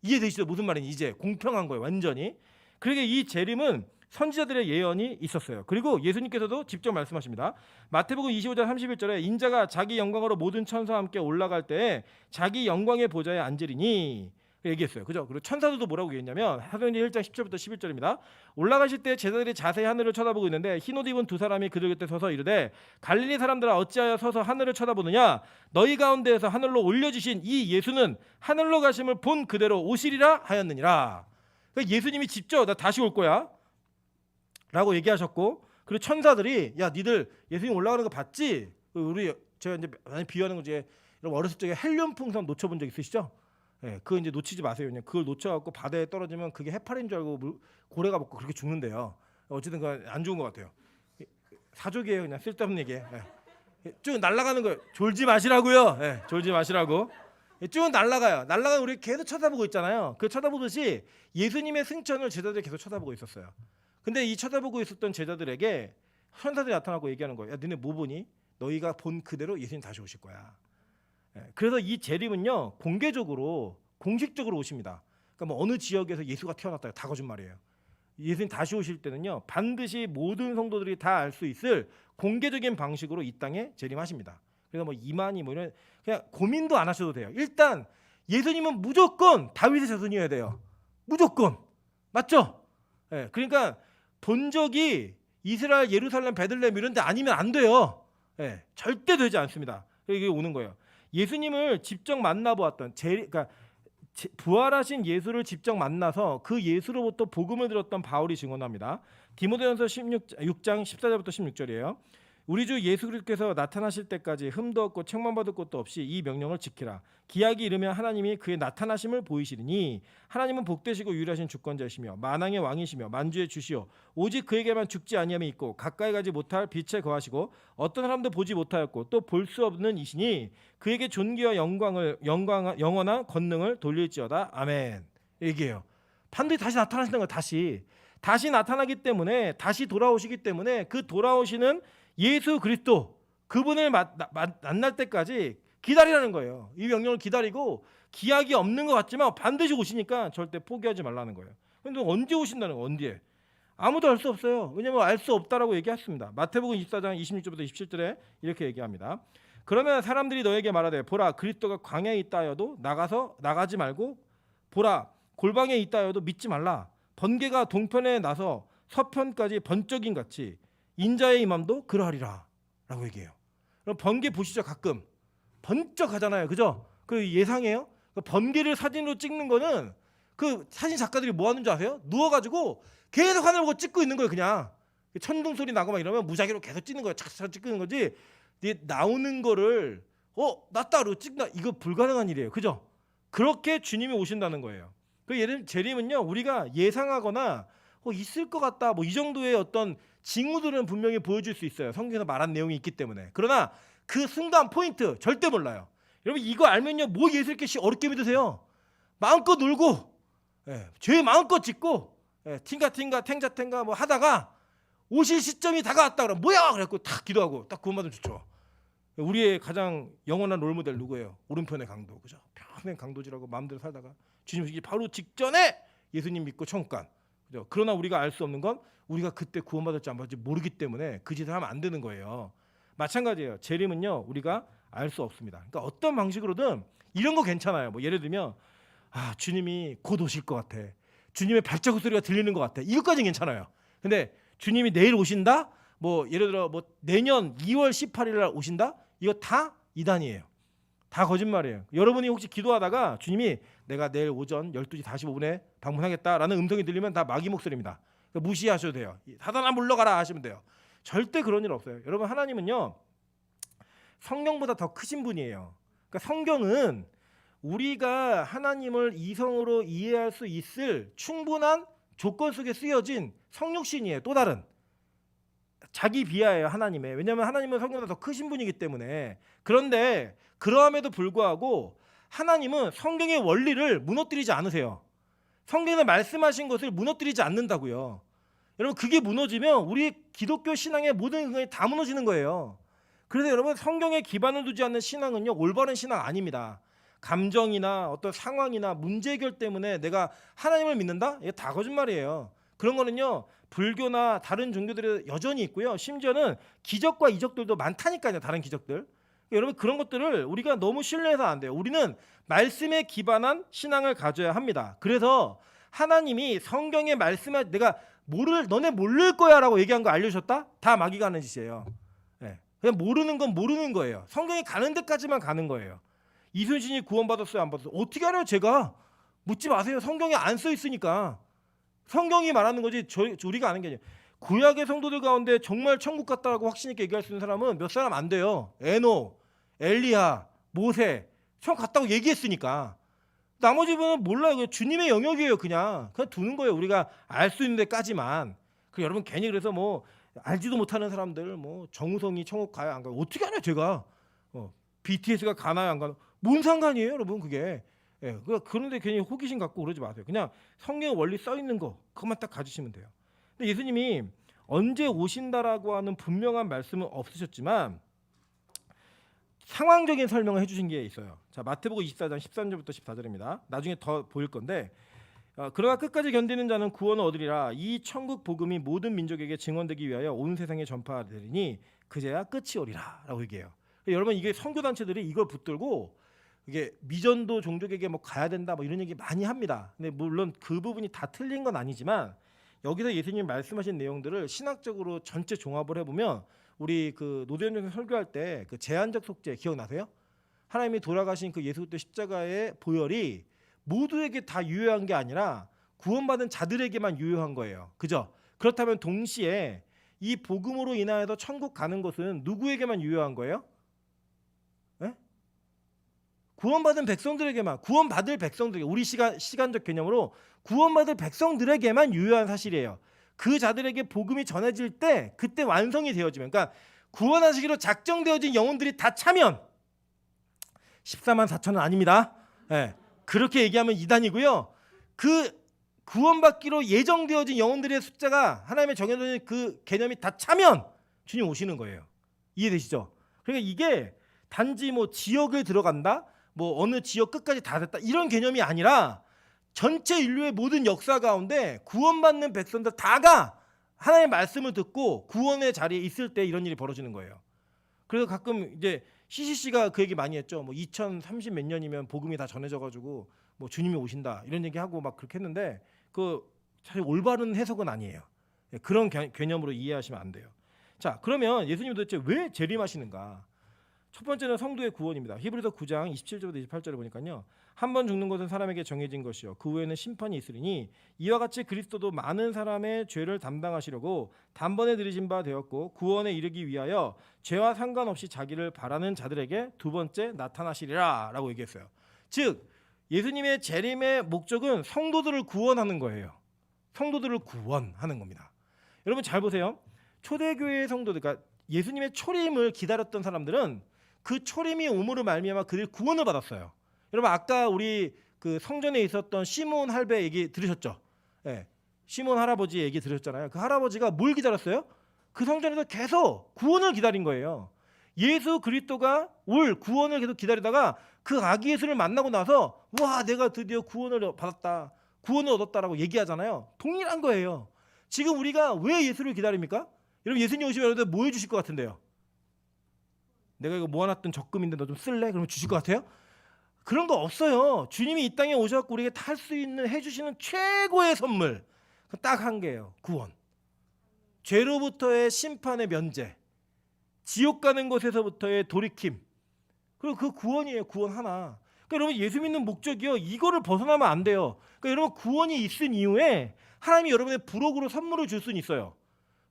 이해되시죠? 무슨 말인지 이제 공평한 거예요. 완전히. 그러니까 이 재림은 선지자들의 예언이 있었어요. 그리고 예수님께서도 직접 말씀하십니다. 마태복음 25장 31절에 인자가 자기 영광으로 모든 천사와 함께 올라갈 때 자기 영광의 보좌에 앉으리니 얘기했어요. 그죠? 그리고 천사들도 뭐라고 얘기했냐면 사도행전 1장 10절부터 11절입니다. 올라가실 때 제자들이 자세히 하늘을 쳐다보고 있는데 흰옷 입은 두 사람이 그들 곁에 서서 이르되 갈릴리 사람들아 어찌하여 서서 하늘을 쳐다보느냐 너희 가운데에서 하늘로 올려주신 이 예수는 하늘로 가심을 본 그대로 오시리라 하였느니라. 그러니까 예수님이 직접 나 다시 올 거야 라고 얘기하셨고 그리고 천사들이 야 니들 예수님 올라가는 거 봤지? 제가 이제 많이 비유하는 거 중에 여러분 어렸을 적에 헬륨 풍선 놓쳐본 적 있으시죠? 예, 그거 이제 놓치지 마세요. 그냥 그걸 놓쳐갖고 바다에 떨어지면 그게 해파리인 줄 알고 고래가 먹고 그렇게 죽는데요. 어쨌든 안 좋은 것 같아요. 사족이에요. 그냥 쓸데없는 얘기예요. 예. 쭉 날아가는 거예요. 졸지 마시라고요. 예, 졸지 마시라고. 쭉 날아가요. 날아가 우리 계속 쳐다보고 있잖아요. 그 쳐다보듯이 예수님의 승천을 제자들이 계속 쳐다보고 있었어요. 근데 이 쳐다보고 있었던 제자들에게 천사들이 나타나고 얘기하는 거예요. 야, 너네 뭐 보니? 너희가 본 그대로 예수님 다시 오실 거야. 그래서 이 재림은요 공개적으로 공식적으로 오십니다. 그러니까 뭐 어느 지역에서 예수가 태어났다 다 거짓말이에요. 예수님 다시 오실 때는요 반드시 모든 성도들이 다 알 수 있을 공개적인 방식으로 이 땅에 재림하십니다. 그래서 뭐 이만희 뭐 이런 그냥 고민도 안 하셔도 돼요. 일단 예수님은 무조건 다윗의 자손이어야 돼요. 무조건 맞죠? 그러니까 본적이 이스라엘 예루살렘 베들레헴 이런 데 아니면 안 돼요. 절대 되지 않습니다. 이게 오는 거예요. 예수님을 직접 만나보았던 그러니까 부활하신 예수를 직접 만나서 그 예수로부터 복음을 들었던 바울이 증언합니다. 디모데전서 6장 14절부터 16절이에요. 우리 주 예수 그리스도께서 나타나실 때까지 흠도 없고 책망받을 것도 없이 이 명령을 지키라. 기약이 이르면 하나님이 그의 나타나심을 보이시리니 하나님은 복되시고 유일하신 주권자이시며 만왕의 왕이시며 만주의 주시오. 오직 그에게만 죽지 아니함이 있고 가까이 가지 못할 빛에 거하시고 어떤 사람도 보지 못하였고 또 볼 수 없는 이시니 그에게 존귀와 영원한 권능을 돌릴지어다. 아멘. 얘기해요. 반드시 다시 나타나신다는 거예요. 다시 나타나기 때문에 다시 돌아오시기 때문에 그 돌아오시는 예수 그리스도 그분을 만날 때까지 기다리라는 거예요. 이 명령을 기다리고 기약이 없는 것 같지만 반드시 오시니까 절대 포기하지 말라는 거예요. 그런데 언제 오신다는 거예요? 언제? 아무도 알 수 없어요. 왜냐하면 알 수 없다라고 얘기했습니다. 마태복음 24장 26절부터 27절에 이렇게 얘기합니다. 그러면 사람들이 너에게 말하되 보라 그리스도가 광야에 있다 하여도 나가지 말고 보라 골방에 있다 하여도 믿지 말라. 번개가 동편에 나서 서편까지 번쩍임 같이 인자의 임함도 그러하리라 라고 얘기해요. 그럼 번개 보시죠. 가끔 번쩍하잖아요. 그죠? 그 예상해요. 그 번개를 사진으로 찍는 거는 그 사진 작가들이 뭐 하는 줄 아세요? 누워가지고 계속 하늘 보고 찍고 있는 거예요. 그냥 천둥 소리 나고 막 이러면 무작위로 계속 찍는 거예요. 착착 찍는 거지. 나오는 거를 났다 그러고 찍나 이거 불가능한 일이에요. 그죠? 그렇게 주님이 오신다는 거예요. 그 예를 재림은요 우리가 예상하거나 있을 것 같다 뭐 이 정도의 어떤 징후들은 분명히 보여줄 수 있어요. 성경에서 말한 내용이 있기 때문에. 그러나 그 순간 포인트 절대 몰라요. 여러분 이거 알면요 뭐 예수 이렇게 어렵게 믿으세요. 마음껏 놀고 죄 마음껏 짓고 팅가 탱자 뭐 하다가 오실 시점이 다가왔다 그러면 뭐야 그래갖고 탁 기도하고 딱 구원받으면 좋죠. 우리의 가장 영원한 롤모델 누구예요? 오른편의 강도. 그죠? 평생 강도질하고 마음대로 살다가 주님 오시기 바로 직전에 예수님 믿고 천국 간. 그죠? 그러나 우리가 알 수 없는 건 우리가 그때 구원받을지 안 받을지 모르기 때문에 그 짓을 하면 안 되는 거예요. 마찬가지예요. 재림은요 우리가 알 수 없습니다. 그러니까 어떤 방식으로든 이런 거 괜찮아요. 뭐 예를 들면 주님이 곧 오실 것 같아. 주님의 발자국 소리가 들리는 것 같아. 이것까지는 괜찮아요. 근데 주님이 내일 오신다? 뭐 예를 들어 뭐 내년 2월 18일 날 오신다? 이거 다 이단이에요. 다 거짓말이에요. 여러분이 혹시 기도하다가 주님이 내가 내일 오전 12시 45분에 방문하겠다라는 음성이 들리면 다 마귀 목소리입니다. 그러니까 무시하셔도 돼요. 사단아 물러가라 하시면 돼요. 절대 그런 일 없어요. 여러분 하나님은요 성경보다 더 크신 분이에요. 그러니까 성경은 우리가 하나님을 이성으로 이해할 수 있을 충분한 조건 속에 쓰여진 성육신이에요. 또 다른 자기 비하예요. 하나님의. 왜냐하면 하나님은 성경보다 더 크신 분이기 때문에. 그런데 그러함에도 불구하고 하나님은 성경의 원리를 무너뜨리지 않으세요. 성경에 말씀하신 것을 무너뜨리지 않는다고요. 여러분 그게 무너지면 우리 기독교 신앙의 모든 근간이 다 무너지는 거예요. 그래서 여러분 성경에 기반을 두지 않는 신앙은요 올바른 신앙 아닙니다. 감정이나 어떤 상황이나 문제 해결 때문에 내가 하나님을 믿는다? 이게 다 거짓말이에요. 그런 거는요 불교나 다른 종교들이 여전히 있고요. 심지어는 기적과 이적들도 많다니까요. 다른 기적들. 여러분 그런 것들을 우리가 너무 신뢰해서 안 돼요. 우리는 말씀에 기반한 신앙을 가져야 합니다. 그래서 하나님이 성경에 말씀할 내가 너네 모를 거야 라고 얘기한 거 알려주셨다? 다 마귀가 하는 짓이에요. 그냥 모르는 건 모르는 거예요. 성경이 가는 데까지만 가는 거예요. 이순신이 구원받았어요? 안 받았어요? 어떻게 알아요? 제가 묻지 마세요. 성경에 안 써 있으니까. 성경이 말하는 거지 우리가 아는 게 아니에요. 구약의 성도들 가운데 정말 천국 갔다라고 확신 있게 얘기할 수 있는 사람은 몇 사람 안 돼요. 에녹, 엘리야, 모세 천국 갔다고 얘기했으니까. 나머지 분은 몰라요. 주님의 영역이에요. 그냥 두는 거예요. 우리가 알 수 있는 데까지만. 여러분 괜히 그래서 뭐 알지도 못하는 사람들 뭐 정우성이 천국 가요 안 가요? 어떻게 알아요? 제가 BTS가 가나요 안 가나요? 뭔 상관이에요, 여러분 그게. 예, 그런데 괜히 호기심 갖고 그러지 마세요. 그냥 성경 원리 써 있는 거 그것만 딱 가지시면 돼요. 근데 예수님이 언제 오신다라고 하는 분명한 말씀은 없으셨지만 상황적인 설명을 해주신 게 있어요. 자, 마태복음 24장 13절부터 14절입니다. 나중에 더 보일 건데 그러나 끝까지 견디는 자는 구원을 얻으리라. 이 천국 복음이 모든 민족에게 증언되기 위하여 온 세상에 전파되리니 그제야 끝이 오리라 라고 얘기해요. 여러분 이게 선교단체들이 이걸 붙들고 이게 미전도 종족에게 뭐 가야 된다 뭐 이런 얘기 많이 합니다. 근데 물론 그 부분이 다 틀린 건 아니지만 여기서 예수님이 말씀하신 내용들을 신학적으로 전체 종합을 해보면 우리 그 노대현 전생 설교할 때 그 제한적 속죄 기억나세요? 하나님이 돌아가신 그 예수 그리스도 십자가의 보혈이 모두에게 다 유효한 게 아니라 구원받은 자들에게만 유효한 거예요. 그죠? 그렇다면 동시에 이 복음으로 인하여서 천국 가는 것은 누구에게만 유효한 거예요? 네? 구원받은 백성들에게만, 구원받을 백성들에게, 우리 시간적 개념으로 구원받을 백성들에게만 유효한 사실이에요. 그 자들에게 복음이 전해질 때 그때 완성이 되어지면, 그러니까 구원하시기로 작정되어진 영혼들이 다 차면 14만 4천은 아닙니다. 네. 그렇게 얘기하면 이단이고요. 그 구원받기로 예정되어진 영혼들의 숫자가 하나님의 정해놓은 그 개념이 다 차면 주님 오시는 거예요. 이해되시죠? 그러니까 이게 단지 뭐 지역을 들어간다, 뭐 어느 지역 끝까지 다 됐다 이런 개념이 아니라 전체 인류의 모든 역사 가운데 구원받는 백성들 다가 하나님의 말씀을 듣고 구원의 자리에 있을 때 이런 일이 벌어지는 거예요. 그래서 가끔 이제 CCC가 그 얘기 많이 했죠. 뭐 2030 몇 년이면 복음이 다 전해져가지고 뭐 주님이 오신다 이런 얘기하고 막 그렇게 했는데 그 사실 올바른 해석은 아니에요. 그런 개념으로 이해하시면 안 돼요. 자, 그러면 예수님 도대체 왜 재림하시는가? 첫 번째는 성도의 구원입니다. 히브리서 9장 27절부터 28절을 보니까요. 한 번 죽는 것은 사람에게 정해진 것이요 그 후에는 심판이 있으리니 이와 같이 그리스도도 많은 사람의 죄를 담당하시려고 단번에 들이신 바 되었고 구원에 이르기 위하여 죄와 상관없이 자기를 바라는 자들에게 두 번째 나타나시리라 라고 얘기했어요. 즉 예수님의 재림의 목적은 성도들을 구원하는 거예요. 성도들을 구원하는 겁니다. 여러분 잘 보세요. 초대교회의 성도들, 그러니까 예수님의 초림을 기다렸던 사람들은 그 초림이 오므로 말미암아 그들 구원을 받았어요. 여러분 아까 우리 그 성전에 있었던 시몬 할배 얘기 들으셨죠? 예, 시몬 할아버지 얘기 들으셨잖아요. 그 할아버지가 뭘 기다렸어요? 그 성전에서 계속 구원을 기다린 거예요. 예수 그리스도가 올 구원을 계속 기다리다가 그 아기 예수를 만나고 나서 와 내가 드디어 구원을 받았다, 구원을 얻었다라고 얘기하잖아요. 동일한 거예요. 지금 우리가 왜 예수를 기다립니까? 여러분 예수님 오시면 여러분들 뭐 해주실 것 같은데요? 내가 이거 모아놨던 적금인데 너 좀 쓸래? 그러면 주실 것 같아요? 그런 거 없어요. 주님이 이 땅에 오셔서 우리에게 할 수 있는 해주시는 최고의 선물 딱 한 개예요. 구원. 죄로부터의 심판의 면제, 지옥 가는 곳에서부터의 돌이킴, 그리고 그 구원이에요. 구원 하나. 그러니까 여러분 예수 믿는 목적이요 이거를 벗어나면 안 돼요. 그러니까 여러분 구원이 있은 이후에 하나님이 여러분의 부록으로 선물을 줄 수는 있어요.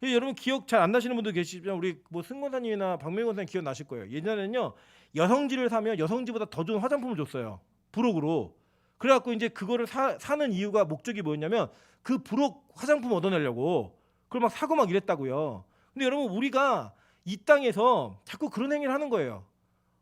여러분 기억 잘 안 나시는 분들 계시지만 우리 뭐 승권사님이나 박명건 사님 기억 나실 거예요. 예전에는요 여성지를 사면 여성지보다 더 좋은 화장품을 줬어요. 부록으로. 그래갖고 이제 그거를 사는 이유가 목적이 뭐였냐면 그 부록 화장품 얻어내려고 그걸 막 사고 막 이랬다고요. 근데 여러분 우리가 이 땅에서 자꾸 그런 행위를 하는 거예요.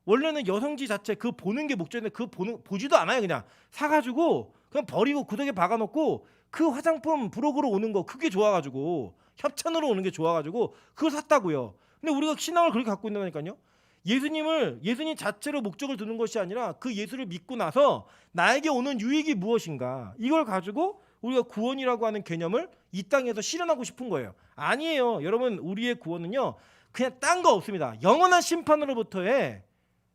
원래는 여성지 자체 그 보는 게 목적인데 그 보지도 않아요. 그냥 사가지고 그냥 버리고 구석에 박아놓고 그 화장품 부록으로 오는 거 그게 좋아가지고 협찬으로 오는 게 좋아가지고 그걸 샀다고요. 근데 우리가 신앙을 그렇게 갖고 있다니까요. 예수님 자체로 목적을 두는 것이 아니라 그 예수를 믿고 나서 나에게 오는 유익이 무엇인가 이걸 가지고 우리가 구원이라고 하는 개념을 이 땅에서 실현하고 싶은 거예요. 아니에요. 여러분 우리의 구원은요 그냥 딴 거 없습니다. 영원한 심판으로부터의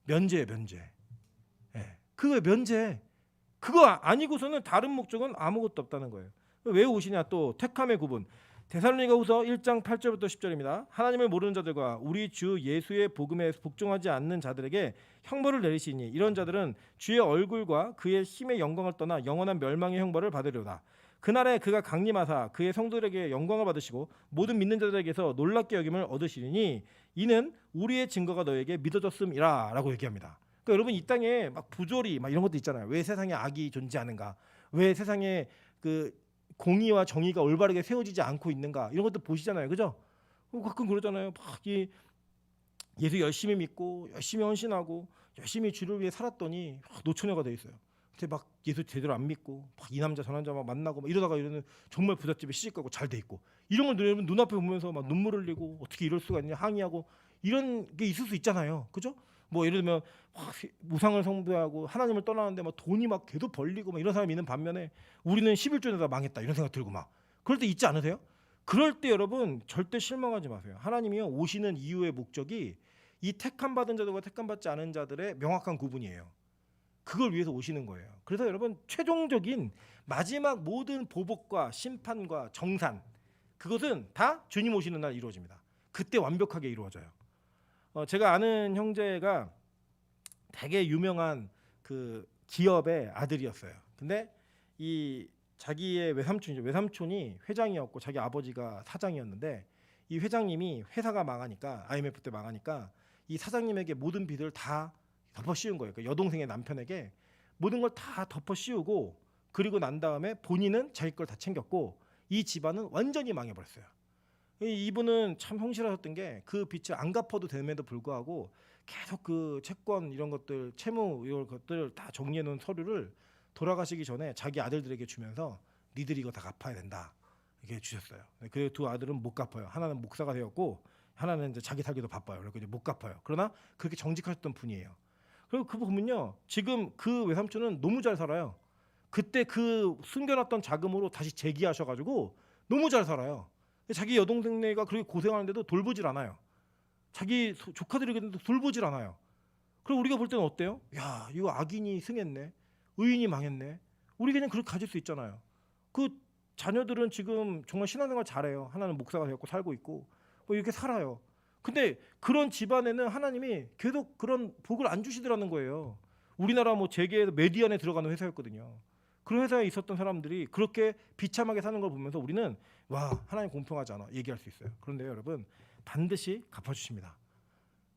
면제예요. 면제. 예, 그거 면제. 그거 아니고서는 다른 목적은 아무것도 없다는 거예요. 왜 오시냐? 또 택함의 구분. 데살로니가후서 1장 8절부터 10절입니다. 하나님을 모르는 자들과 우리 주 예수의 복음에 복종하지 않는 자들에게 형벌을 내리시니 이런 자들은 주의 얼굴과 그의 힘의 영광을 떠나 영원한 멸망의 형벌을 받으려다. 그날에 그가 강림하사 그의 성도들에게 영광을 받으시고 모든 믿는 자들에게서 놀랍게 여김을 얻으시리니 이는 우리의 증거가 너에게 믿어졌음이라 라고 얘기합니다. 그러니까 여러분 이 땅에 막 부조리 막 이런 것도 있잖아요. 왜 세상에 악이 존재하는가? 왜 세상에 그 공의와 정의가 올바르게 세워지지 않고 있는가? 이런 것도 보시잖아요. 그죠? 가끔 그러잖아요. 막 예수 열심히 믿고 열심히 헌신하고 열심히 주를 위해 살았더니 노처녀가 돼 있어요. 근데 막 예수 제대로 안 믿고 막 이 남자 저 남자 막 만나고 막 이러다가 이러는 정말 부잣집에 시집가고 잘 돼 있고 이런 걸 여러분 눈앞에 보면서 막 눈물 흘리고 어떻게 이럴 수가 있냐 항의하고 이런 게 있을 수 있잖아요. 그죠? 뭐 예를 들면 막 우상을 숭배하고 하나님을 떠나는데 막 돈이 막 계속 벌리고 막 이런 사람이 있는 반면에 우리는 11조 내다 망했다 이런 생각 들고 막 그럴 때 있지 않으세요? 그럴 때 여러분 절대 실망하지 마세요. 하나님이요 오시는 이유의 목적이 이 택함 받은 자들과 택함 받지 않은 자들의 명확한 구분이에요. 그걸 위해서 오시는 거예요. 그래서 여러분 최종적인 마지막 모든 보복과 심판과 정산 그것은 다 주님 오시는 날 이루어집니다. 그때 완벽하게 이루어져요. 제가 아는 형제가 되게 유명한 그 기업의 아들이었어요. 근데 이 자기의 외삼촌이 회장이었고 자기 아버지가 사장이었는데 이 회장님이 회사가 망하니까 IMF 때 망하니까 이 사장님에게 모든 빚을 다 덮어 씌운 거예요. 그러니까 여동생의 남편에게 모든 걸 다 덮어 씌우고 그리고 난 다음에 본인은 자기 걸 다 챙겼고 이 집안은 완전히 망해버렸어요. 이분은 참 성실하셨던 게 그 빚을 안 갚아도 됨에도 불구하고 계속 그 채권 이런 것들 채무 이런 것들 다 정리해 놓은 서류를 돌아가시기 전에 자기 아들들에게 주면서 니들이 이거 다 갚아야 된다 이렇게 주셨어요. 그 두 아들은 못 갚아요. 하나는 목사가 되었고 하나는 이제 자기 살기도 바빠요. 그래서 이제 못 갚아요. 그러나 그렇게 정직하셨던 분이에요. 그리고 그 보면요 지금 그 외삼촌은 너무 잘 살아요. 그때 그 숨겨놨던 자금으로 다시 재기하셔가지고 너무 잘 살아요. 자기 여동생네가 그렇게 고생하는데도 돌보질 않아요. 자기 조카들에게도 돌보질 않아요. 그리고 우리가 볼 때는 어때요? 야 이거 악인이 승했네. 의인이 망했네. 우리 그냥 그렇게 가질 수 있잖아요. 그 자녀들은 지금 정말 신앙생활 잘해요. 하나는 목사가 되었고 살고 있고 뭐 이렇게 살아요. 근데 그런 집안에는 하나님이 계속 그런 복을 안 주시더라는 거예요. 우리나라 뭐 재계에서 메디안에 들어가는 회사였거든요. 그런 회사에 있었던 사람들이 그렇게 비참하게 사는 걸 보면서 우리는 와 하나님 공평하지 않아 얘기할 수 있어요. 그런데 여러분 반드시 갚아주십니다.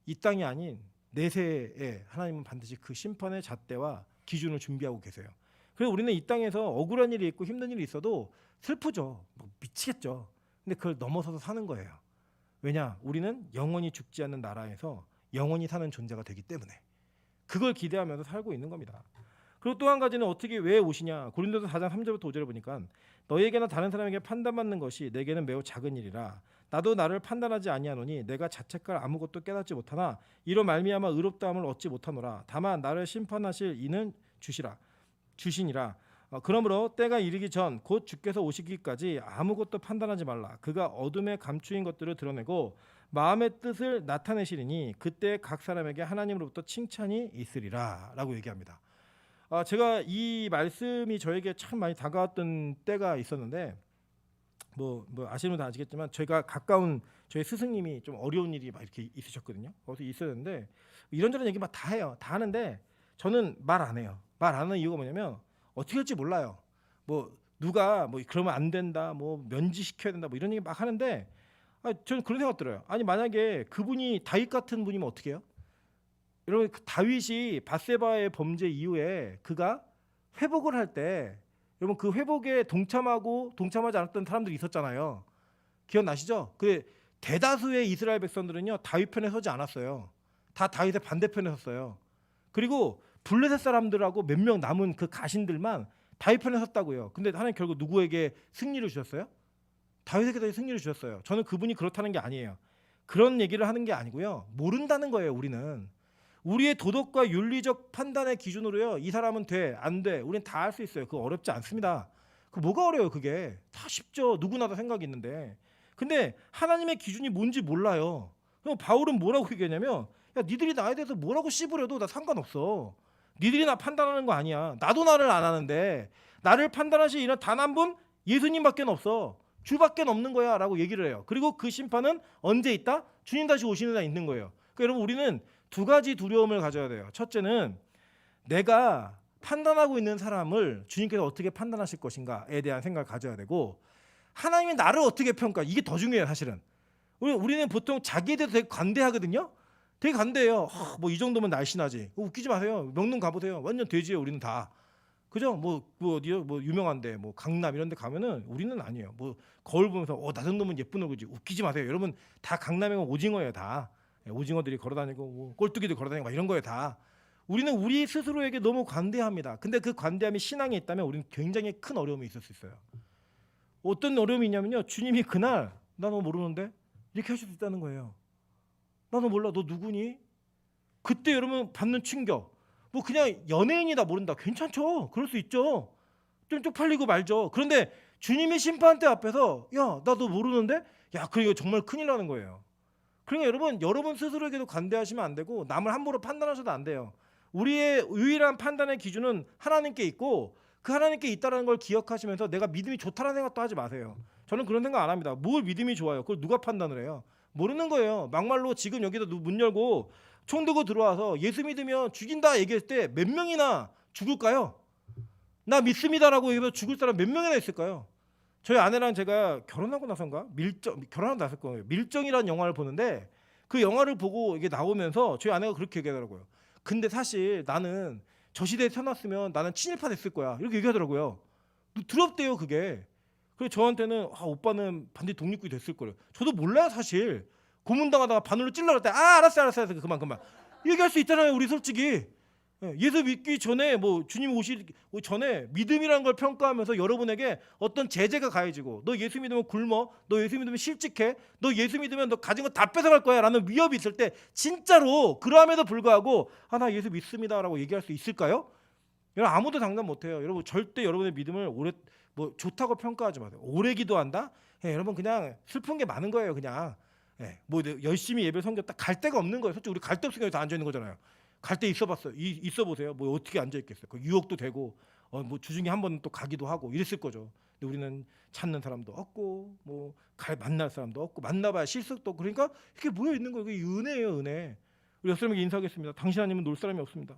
이 땅이 아닌 내세에 하나님은 반드시 그 심판의 잣대와 기준을 준비하고 계세요. 그래서 우리는 이 땅에서 억울한 일이 있고 힘든 일이 있어도 슬프죠. 뭐 미치겠죠. 근데 그걸 넘어서서 사는 거예요. 왜냐? 우리는 영원히 죽지 않는 나라에서 영원히 사는 존재가 되기 때문에 그걸 기대하면서 살고 있는 겁니다. 그리고 또 한 가지는 어떻게 왜 오시냐? 고린도서 4장 3절부터 5절을 보니까 너희에게나 다른 사람에게 판단받는 것이 내게는 매우 작은 일이라 나도 나를 판단하지 아니하노니 내가 자책할 아무것도 깨닫지 못하나 이로 말미암아 의롭다함을 얻지 못하노라. 다만 나를 심판하실 이는 주시니라. 그러므로 때가 이르기 전 곧 주께서 오시기까지 아무것도 판단하지 말라. 그가 어둠에 감추인 것들을 드러내고 마음의 뜻을 나타내시리니 그때 각 사람에게 하나님으로부터 칭찬이 있으리라 라고 얘기합니다. 제가 이 말씀이 저에게 참 많이 다가왔던 때가 있었는데 뭐 아시는 분도 아시겠지만 제가 가까운 저희 스승님이 좀 어려운 일이 막 이렇게 있으셨거든요. 거기서 있었는데 이런저런 얘기 막 다 해요. 다 하는데 저는 말 안 해요. 말 안 하는 이유가 뭐냐면 어떻게 할지 몰라요. 뭐 누가 뭐 그러면 안 된다, 뭐 면지시켜야 된다, 뭐 이런 얘기 막 하는데 저는 그런 생각 들어요. 아니 만약에 그분이 다윗 같은 분이면 어떻게 해요? 여러분 그 다윗이 밧세바의 범죄 이후에 그가 회복을 할 때 여러분 그 회복에 동참하지 않았던 사람들이 있었잖아요. 기억나시죠? 그 대다수의 이스라엘 백성들은요 다윗 편에 서지 않았어요. 다 다윗의 반대편에 섰어요. 그리고 블레셋 사람들하고 몇 명 남은 그 가신들만 다윗 편에 섰다고요. 근데 하나님 결국 누구에게 승리를 주셨어요? 다윗에게 승리를 주셨어요. 저는 그분이 그렇다는 게 아니에요. 그런 얘기를 하는 게 아니고요. 모른다는 거예요. 우리는 우리의 도덕과 윤리적 판단의 기준으로요. 이 사람은 돼, 안 돼. 우리는 다 할 수 있어요. 그거 어렵지 않습니다. 그 뭐가 어려워요? 그게 다 쉽죠. 누구나 다 생각이 있는데. 근데 하나님의 기준이 뭔지 몰라요. 그럼 바울은 뭐라고 얘기하냐면 야 니들이 나에 대해서 뭐라고 씹으려도 나 상관없어. 니들이 나 판단하는 거 아니야. 나도 나를 안 하는데 나를 판단하실 이런 단 한 분 예수님밖에 없어. 주밖에 없는 거야 라고 얘기를 해요. 그리고 그 심판은 언제 있다? 주님 다시 오시는 날 있는 거예요. 그러니까 여러분 우리는 두 가지 두려움을 가져야 돼요. 첫째는 내가 판단하고 있는 사람을 주님께서 어떻게 판단하실 것인가에 대한 생각을 가져야 되고 하나님이 나를 어떻게 평가 이게 더 중요해요. 사실은 우리는 보통 자기에 대해서 되게 관대하거든요. 되게 관대해요. 뭐 이 정도면 날씬하지. 웃기지 마세요. 명동 가보세요. 완전 돼지예요. 우리는 다. 그죠? 뭐 유명한데 뭐 강남 이런 데 가면은 우리는 아니에요. 뭐 거울 보면서 나 정도면 예쁜 얼굴이지. 웃기지 마세요. 여러분 다 강남에 오징어예요. 다. 오징어들이 걸어다니고 뭐 꼴뚜기들 걸어다니고 막 이런 거예요. 다. 우리는 우리 스스로에게 너무 관대합니다. 근데 그 관대함이 신앙에 있다면 우리는 굉장히 큰 어려움이 있을 수 있어요. 어떤 어려움이 있냐면요. 주님이 그날 나 너 모르는데 이렇게 하실 수 있다는 거예요. 나 너 몰라. 너 누구니? 그때 여러분 받는 충격. 뭐 그냥 연예인이다 모른다. 괜찮죠. 그럴 수 있죠. 좀 쪽팔리고 말죠. 그런데 주님의 심판대 앞에서 야, 나 너 모르는데? 야, 그러니까 정말 큰일 나는 거예요. 그러니까 여러분 스스로에게도 관대하시면 안 되고 남을 함부로 판단하셔도 안 돼요. 우리의 유일한 판단의 기준은 하나님께 있고 그 하나님께 있다는 걸 기억하시면서 내가 믿음이 좋다는 생각도 하지 마세요. 저는 그런 생각 안 합니다. 뭘 믿음이 좋아요? 그걸 누가 판단을 해요? 모르는 거예요. 막말로 지금 여기다 문 열고 총 들고 들어와서 예수 믿으면 죽인다 얘기할 때 몇 명이나 죽을까요? 나 믿습니다라고 해서 죽을 사람 몇 명이나 있을까요? 저희 아내랑 제가 결혼하고 나서인가? 결혼하고 나서 거예요. 밀정이라는 영화를 보는데 그 영화를 보고 이게 나오면서 저희 아내가 그렇게 얘기하더라고요. 근데 사실 나는 저 시대에 태어났으면 나는 친일파 됐을 거야. 이렇게 얘기하더라고요. 두렵대요 그게. 그래서 저한테는 오빠는 반드시 독립국이 됐을 거래요. 저도 몰라요 사실. 고문당하다가 바늘로 찔러갈 때 알았어 그만 얘기할 수 있잖아요 우리 솔직히. 예수 믿기 전에 뭐 주님 오시기 전에 믿음이라는 걸 평가하면서 여러분에게 어떤 제재가 가해지고 너 예수 믿으면 굶어, 너 예수 믿으면 실직해, 너 예수 믿으면 너 가진 거 다 뺏어갈 거야 라는 위협이 있을 때 진짜로 그럼에도 불구하고 나 예수 믿습니다라고 얘기할 수 있을까요? 여러분 아무도 장담 못해요. 여러분 절대 여러분의 믿음을 뭐 좋다고 평가하지 마세요. 오래 기도한다? 여러분 그냥 슬픈 게 많은 거예요 그냥. 뭐 열심히 예배 섬겼다 갈 데가 없는 거예요. 솔직히 우리 갈 데 없으니까 여기서 앉아 있는 거잖아요. 갈 때 있어 보세요. 뭐 어떻게 앉아 있겠어요. 그 유혹도 되고 뭐 주중에 한 번 또 가기도 하고 이랬을 거죠. 근데 우리는 찾는 사람도 없고 뭐 만날 사람도 없고 만나봐야 실속도 없고 그러니까 이게 모여 있는 거예요. 그게 은혜예요, 은혜. 우리 옆 사람에게 인사하겠습니다. 당신 아니면 놀 사람이 없습니다.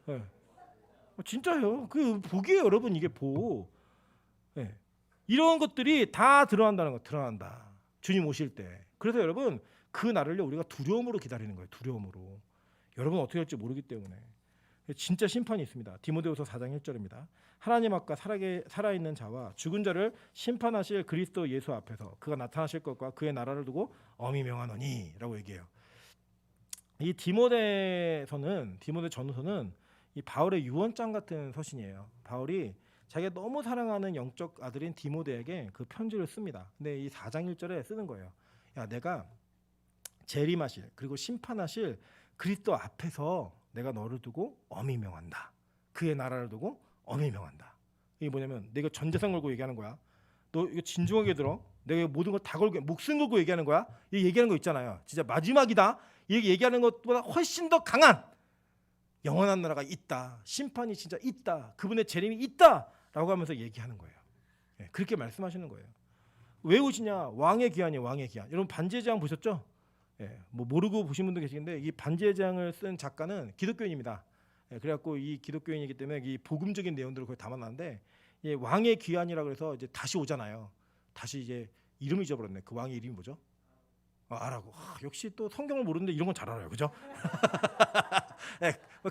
네. 진짜요. 그 복이에요, 여러분. 이게 복. 네. 이런 것들이 다 드러난다는 거, 드러난다. 주님 오실 때. 그래서 여러분 그 날을요 우리가 두려움으로 기다리는 거예요. 두려움으로. 여러분 어떻게 할지 모르기 때문에 진짜 심판이 있습니다. 디모데후서 4장 1절입니다. 하나님 앞과 살아있는 자와 죽은 자를 심판하실 그리스도 예수 앞에서 그가 나타나실 것과 그의 나라를 두고 엄히 명하노니 라고 얘기해요. 이 디모데 전후서는 이 바울의 유언장 같은 서신이에요. 바울이 자기가 너무 사랑하는 영적 아들인 디모데에게 그 편지를 씁니다. 근데 이 4장 1절에 쓰는 거예요. 야, 내가 재림하실 그리고 심판하실 그리스도 앞에서 내가 너를 두고 엄히 명한다. 그의 나라를 두고 엄히 명한다. 이게 뭐냐면 내가 전 재산 걸고 얘기하는 거야. 너 이거 진중하게 들어. 내가 모든 걸 다 걸고 목숨 걸고 얘기하는 거야. 이 얘기하는 거 있잖아요. 진짜 마지막이다. 이 얘기하는 것보다 훨씬 더 강한 영원한 나라가 있다. 심판이 진짜 있다. 그분의 재림이 있다라고 하면서 얘기하는 거예요. 그렇게 말씀하시는 거예요. 왜 오시냐? 왕의 기한이에요. 왕의 기한. 여러분 반지의 제왕 보셨죠? 뭐 모르고 보신 분도 계시는데 이 반지의 제왕을 쓴 작가는 기독교인입니다. 그래갖고 이 기독교인이기 때문에 이 복음적인 내용들을 거의 담아놨는데 왕의 귀환이라 그래서 이제 다시 오잖아요. 다시 이제 이름을 잊어버렸네. 그 왕의 이름이 뭐죠? 알아고. 역시 또 성경을 모르는데 이런 건 잘 알아요, 그죠?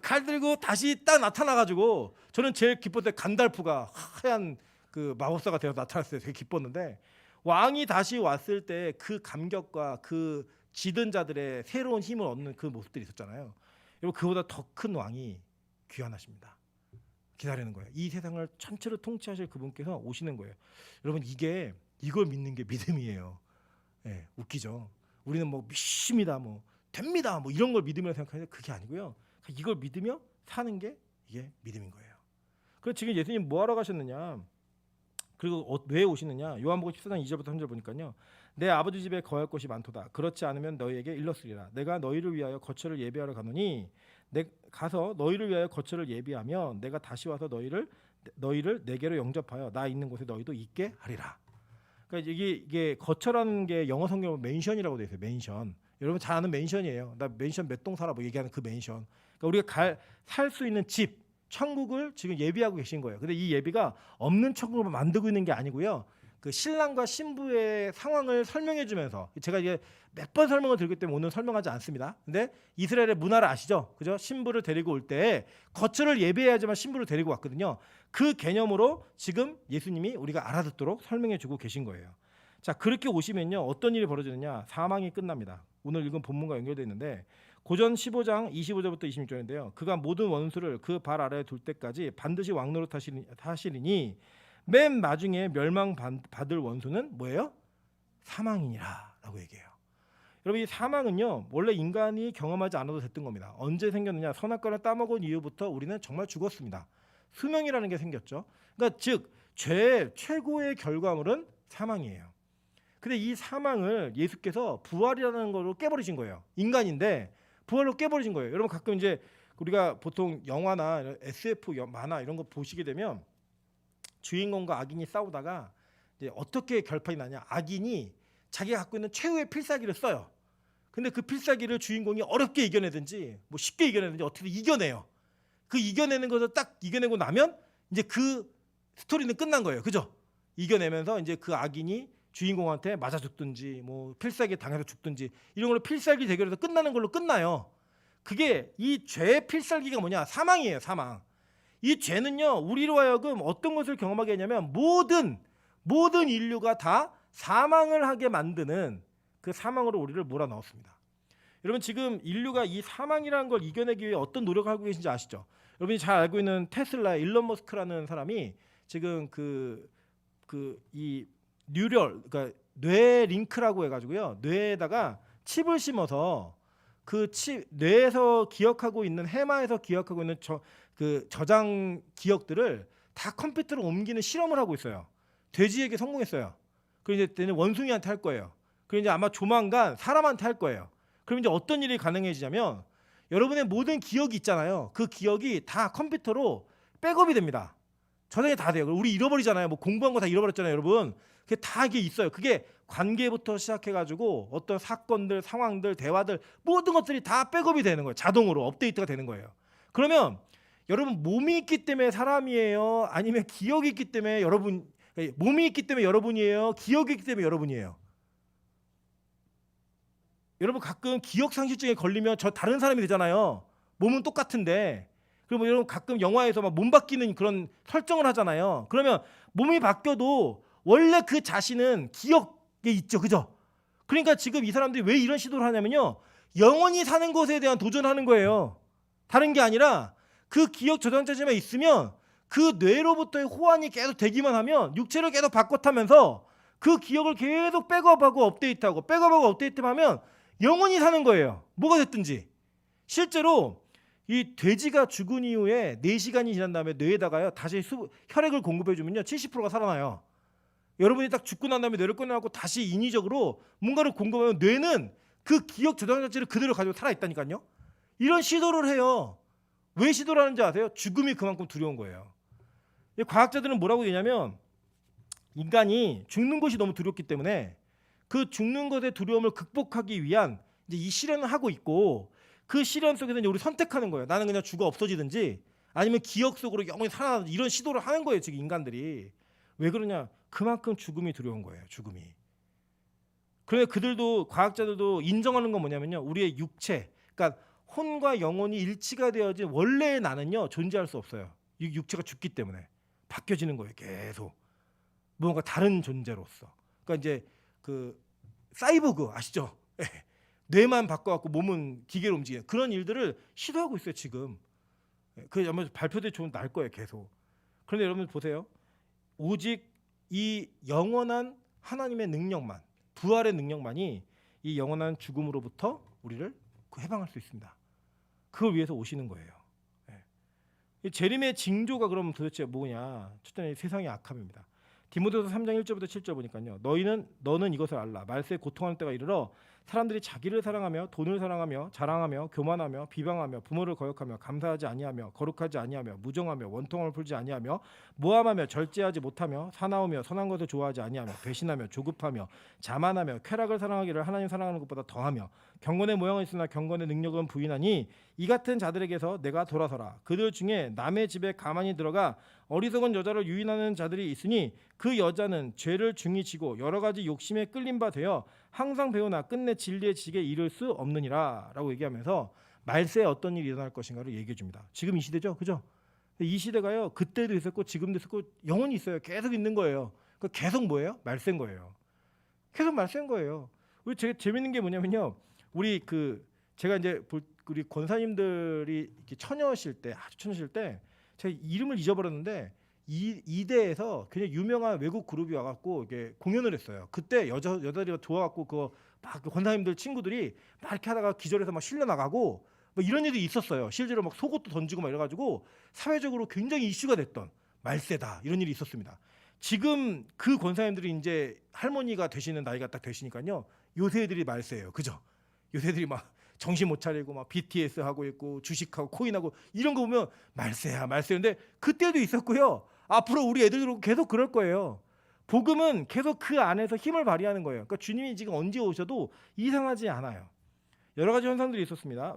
칼 들고 다시 딱 나타나가지고 저는 제일 기뻤을 때 간달프가 하얀 그 마법사가 되어서 나타났어요. 되게 기뻤는데 왕이 다시 왔을 때 그 감격과 그 지던 자들의 새로운 힘을 얻는 그 모습들이 있었잖아요. 여러분 그보다 더 큰 왕이 귀환하십니다. 기다리는 거예요. 이 세상을 전체로 통치하실 그분께서 오시는 거예요. 여러분 이걸 믿는 게 믿음이에요. 웃기죠. 우리는 뭐 믿습니다, 뭐 됩니다, 뭐 이런 걸 믿음이라고 생각하는데 그게 아니고요. 이걸 믿으며 사는 게 이게 믿음인 거예요. 그래서 지금 예수님 뭐 하러 가셨느냐? 그리고 왜 오시느냐? 요한복음 14장 2절부터 3절 보니까요. 내 아버지 집에 거할 곳이 많도다. 그렇지 않으면 너희에게 일렀으리라. 내가 너희를 위하여 거처를 예비하러 가노니 가서 너희를 위하여 거처를 예비하면 내가 다시 와서 너희를 내게로 영접하여 나 있는 곳에 너희도 있게 하리라. 그러니까 이게 거처라는 게 영어 성경으로 맨션이라고 되어 있어요. 맨션. 여러분 잘 아는 맨션이에요. 나 맨션 몇 동 살아 뭐 얘기하는 그 맨션. 그러니까 우리가 살 수 있는 집, 천국을 지금 예비하고 계신 거예요. 근데 이 예비가 없는 천국을 만들고 있는 게 아니고요. 그 신랑과 신부의 상황을 설명해 주면서 제가 이게 몇 번 설명을 드리기 때문에 오늘 설명하지 않습니다. 근데 이스라엘의 문화를 아시죠? 그죠? 신부를 데리고 올 때 거처를 예배해야지만 신부를 데리고 왔거든요. 그 개념으로 지금 예수님이 우리가 알아듣도록 설명해 주고 계신 거예요. 자, 그렇게 오시면요. 어떤 일이 벌어지느냐? 사망이 끝납니다. 오늘 읽은 본문과 연결되어 있는데 고전 15장 25절부터 26절인데요. 그가 모든 원수를 그 발 아래에 둘 때까지 반드시 왕노릇 하시리니 맨 나중에 멸망받을 원수는 뭐예요? 사망이니라라고 얘기해요. 여러분 이 사망은요 원래 인간이 경험하지 않아도 됐던 겁니다. 언제 생겼느냐? 선악과를 따먹은 이후부터 우리는 정말 죽었습니다. 수명이라는 게 생겼죠. 그러니까 즉 죄의 최고의 결과물은 사망이에요. 근데 이 사망을 예수께서 부활이라는 걸로 깨버리신 거예요. 인간인데 부활로 깨버리신 거예요. 여러분 가끔 이제 우리가 보통 영화나 SF 만화 이런 거 보시게 되면 주인공과 악인이 싸우다가 이제 어떻게 결판이 나냐? 악인이 자기가 갖고 있는 최후의 필살기를 써요. 근데 그 필살기를 주인공이 어렵게 이겨내든지 뭐 쉽게 이겨내든지 어떻게든 이겨내요. 그 이겨내는 것을 딱 이겨내고 나면 이제 그 스토리는 끝난 거예요. 그죠? 이겨내면서 이제 그 악인이 주인공한테 맞아 죽든지 뭐 필살기 당해서 죽든지 이런 걸로 필살기 대결에서 끝나는 걸로 끝나요. 그게 이 죄의 필살기가 뭐냐? 사망이에요. 사망. 이 죄는요 우리로 하여금 어떤 것을 경험하게 하냐면 모든 인류가 다 사망을 하게 만드는 그 사망으로 우리를 몰아넣었습니다. 여러분 지금 인류가 이 사망이라는 걸 이겨내기 위해 어떤 노력을 하고 계신지 아시죠? 여러분이 잘 알고 있는 테슬라의 일론 머스크라는 사람이 지금 이 뉴럴 그러니까 뇌 링크라고 해가지고요 뇌에다가 칩을 심어서 그 칩 뇌에서 기억하고 있는 해마에서 기억하고 있는 저장 기억들을 다 컴퓨터로 옮기는 실험을 하고 있어요. 돼지에게 성공했어요. 그리고 이제 원숭이한테 할 거예요. 그리고 이제 아마 조만간 사람한테 할 거예요. 그럼 이제 어떤 일이 가능해지냐면 여러분의 모든 기억이 있잖아요. 그 기억이 다 컴퓨터로 백업이 됩니다. 저장이 다 돼요. 우리 잃어버리잖아요. 뭐 공부한 거 다 잃어버렸잖아요, 여러분. 그게 다 이게 있어요. 그게 관계부터 시작해가지고 어떤 사건들, 상황들, 대화들 모든 것들이 다 백업이 되는 거예요. 자동으로 업데이트가 되는 거예요. 그러면 여러분 몸이 있기 때문에 사람이에요? 아니면 기억이 있기 때문에 몸이 있기 때문에 여러분이에요? 기억이 있기 때문에 여러분이에요? 여러분 가끔 기억상실증에 걸리면 저 다른 사람이 되잖아요. 몸은 똑같은데. 그리고 여러분 가끔 영화에서 막 몸 바뀌는 그런 설정을 하잖아요. 그러면 몸이 바뀌어도 원래 그 자신은 기억에 있죠. 그죠? 그러니까 지금 이 사람들이 왜 이런 시도를 하냐면요. 영원히 사는 것에 대한 도전하는 거예요. 다른 게 아니라 그 기억 저장자지만 있으면 그 뇌로부터의 호환이 계속 되기만 하면 육체를 계속 바꿔타면서 그 기억을 계속 백업하고 업데이트하고 백업하고 업데이트하면 영원히 사는 거예요. 뭐가 됐든지. 실제로 이 돼지가 죽은 이후에 4시간이 지난 다음에 뇌에다가요 다시 혈액을 공급해주면요 70%가 살아나요. 여러분이 딱 죽고 난 다음에 뇌를 꺼내갖고 다시 인위적으로 뭔가를 공급하면 뇌는 그 기억 저장 자체를 그대로 가지고 살아있다니까요. 이런 시도를 해요. 왜 시도를 하는지 아세요? 죽음이 그만큼 두려운 거예요. 과학자들은 뭐라고 얘기냐면 인간이 죽는 것이 너무 두렵기 때문에 그 죽는 것의 두려움을 극복하기 위한 이제 이 실현을 하고 있고 그 실현 속에서 이제 우리 선택하는 거예요. 나는 그냥 죽어 없어지든지 아니면 기억 속으로 영원히 살아나든지 이런 시도를 하는 거예요. 지금 인간들이. 왜 그러냐? 그만큼 죽음이 두려운 거예요. 죽음이. 그런데 그들도 과학자들도 인정하는 건 뭐냐면요. 우리의 육체, 그러니까 혼과 영혼이 일치가 되어진 원래의 나는요 존재할 수 없어요. 이 육체가 죽기 때문에 바뀌어지는 거예요. 계속 뭔가 다른 존재로서. 그러니까 이제 그 사이보그 아시죠? 뇌만 바꿔갖고 몸은 기계로 움직이는 그런 일들을 시도하고 있어요 지금. 그 아마 발표대 좀 날 거예요 계속. 그런데 여러분 보세요. 오직 이 영원한 하나님의 능력만, 부활의 능력만이 이 영원한 죽음으로부터 우리를 해방할 수 있습니다. 그걸 위해서 오시는 거예요. 이 재림의 징조가 그럼 도대체 뭐냐? 첫째는 세상의 악함입니다. 디모데후서 3장 1절부터 7절 보니까요. 너는 이것을 알라. 말세에 고통하는 때가 이르러 사람들이 자기를 사랑하며 돈을 사랑하며 자랑하며 교만하며 비방하며 부모를 거역하며 감사하지 아니하며 거룩하지 아니하며 무정하며 원통함을 풀지 아니하며 모함하며 절제하지 못하며 사나우며 선한 것을 좋아하지 아니하며 배신하며 조급하며 자만하며 쾌락을 사랑하기를 하나님 사랑하는 것보다 더하며 경건의 모양은 있으나 경건의 능력은 부인하니 이 같은 자들에게서 내가 돌아서라. 그들 중에 남의 집에 가만히 들어가 어리석은 여자를 유인하는 자들이 있으니 그 여자는 죄를 중히 지고 여러 가지 욕심에 끌린 바 되어 항상 배우나 끝내 진리의 지식에 이를 수 없느니라 라고 얘기하면서 말세에 어떤 일이 일어날 것인가를 얘기해 줍니다. 지금 이 시대죠. 그죠? 이 시대가요. 그때도 있었고 지금도 있었고 영원히 있어요. 계속 있는 거예요. 계속 뭐예요? 말세인 거예요. 계속 말세인 거예요. 우리 재밌는 게 뭐냐면요. 우리 제가 이제 우리 권사님들이 이렇게 처녀실 때 아주 처녀실 때 제가 이름을 잊어버렸는데 이대에서 굉장히 유명한 외국 그룹이 와갖고 이게 공연을 했어요. 그때 여자들이 좋아갖고 그거 막 권사님들 친구들이 막 이렇게 하다가 기절해서 막 실려 나가고 뭐 이런 일이 있었어요. 실제로 막 속옷도 던지고 막 이래가지고 사회적으로 굉장히 이슈가 됐던 말세다 이런 일이 있었습니다. 지금 그 권사님들이 이제 할머니가 되시는 나이가 딱 되시니까요. 요새 애들이 말세예요. 그죠? 요새 애들이 막 정신 못 차리고 막 BTS 하고 있고 주식하고 코인하고 이런 거 보면 말세야 말세인데 그때도 있었고요. 앞으로 우리 애들도 계속 그럴 거예요. 복음은 계속 그 안에서 힘을 발휘하는 거예요. 그러니까 주님이 지금 언제 오셔도 이상하지 않아요. 여러 가지 현상들이 있었습니다.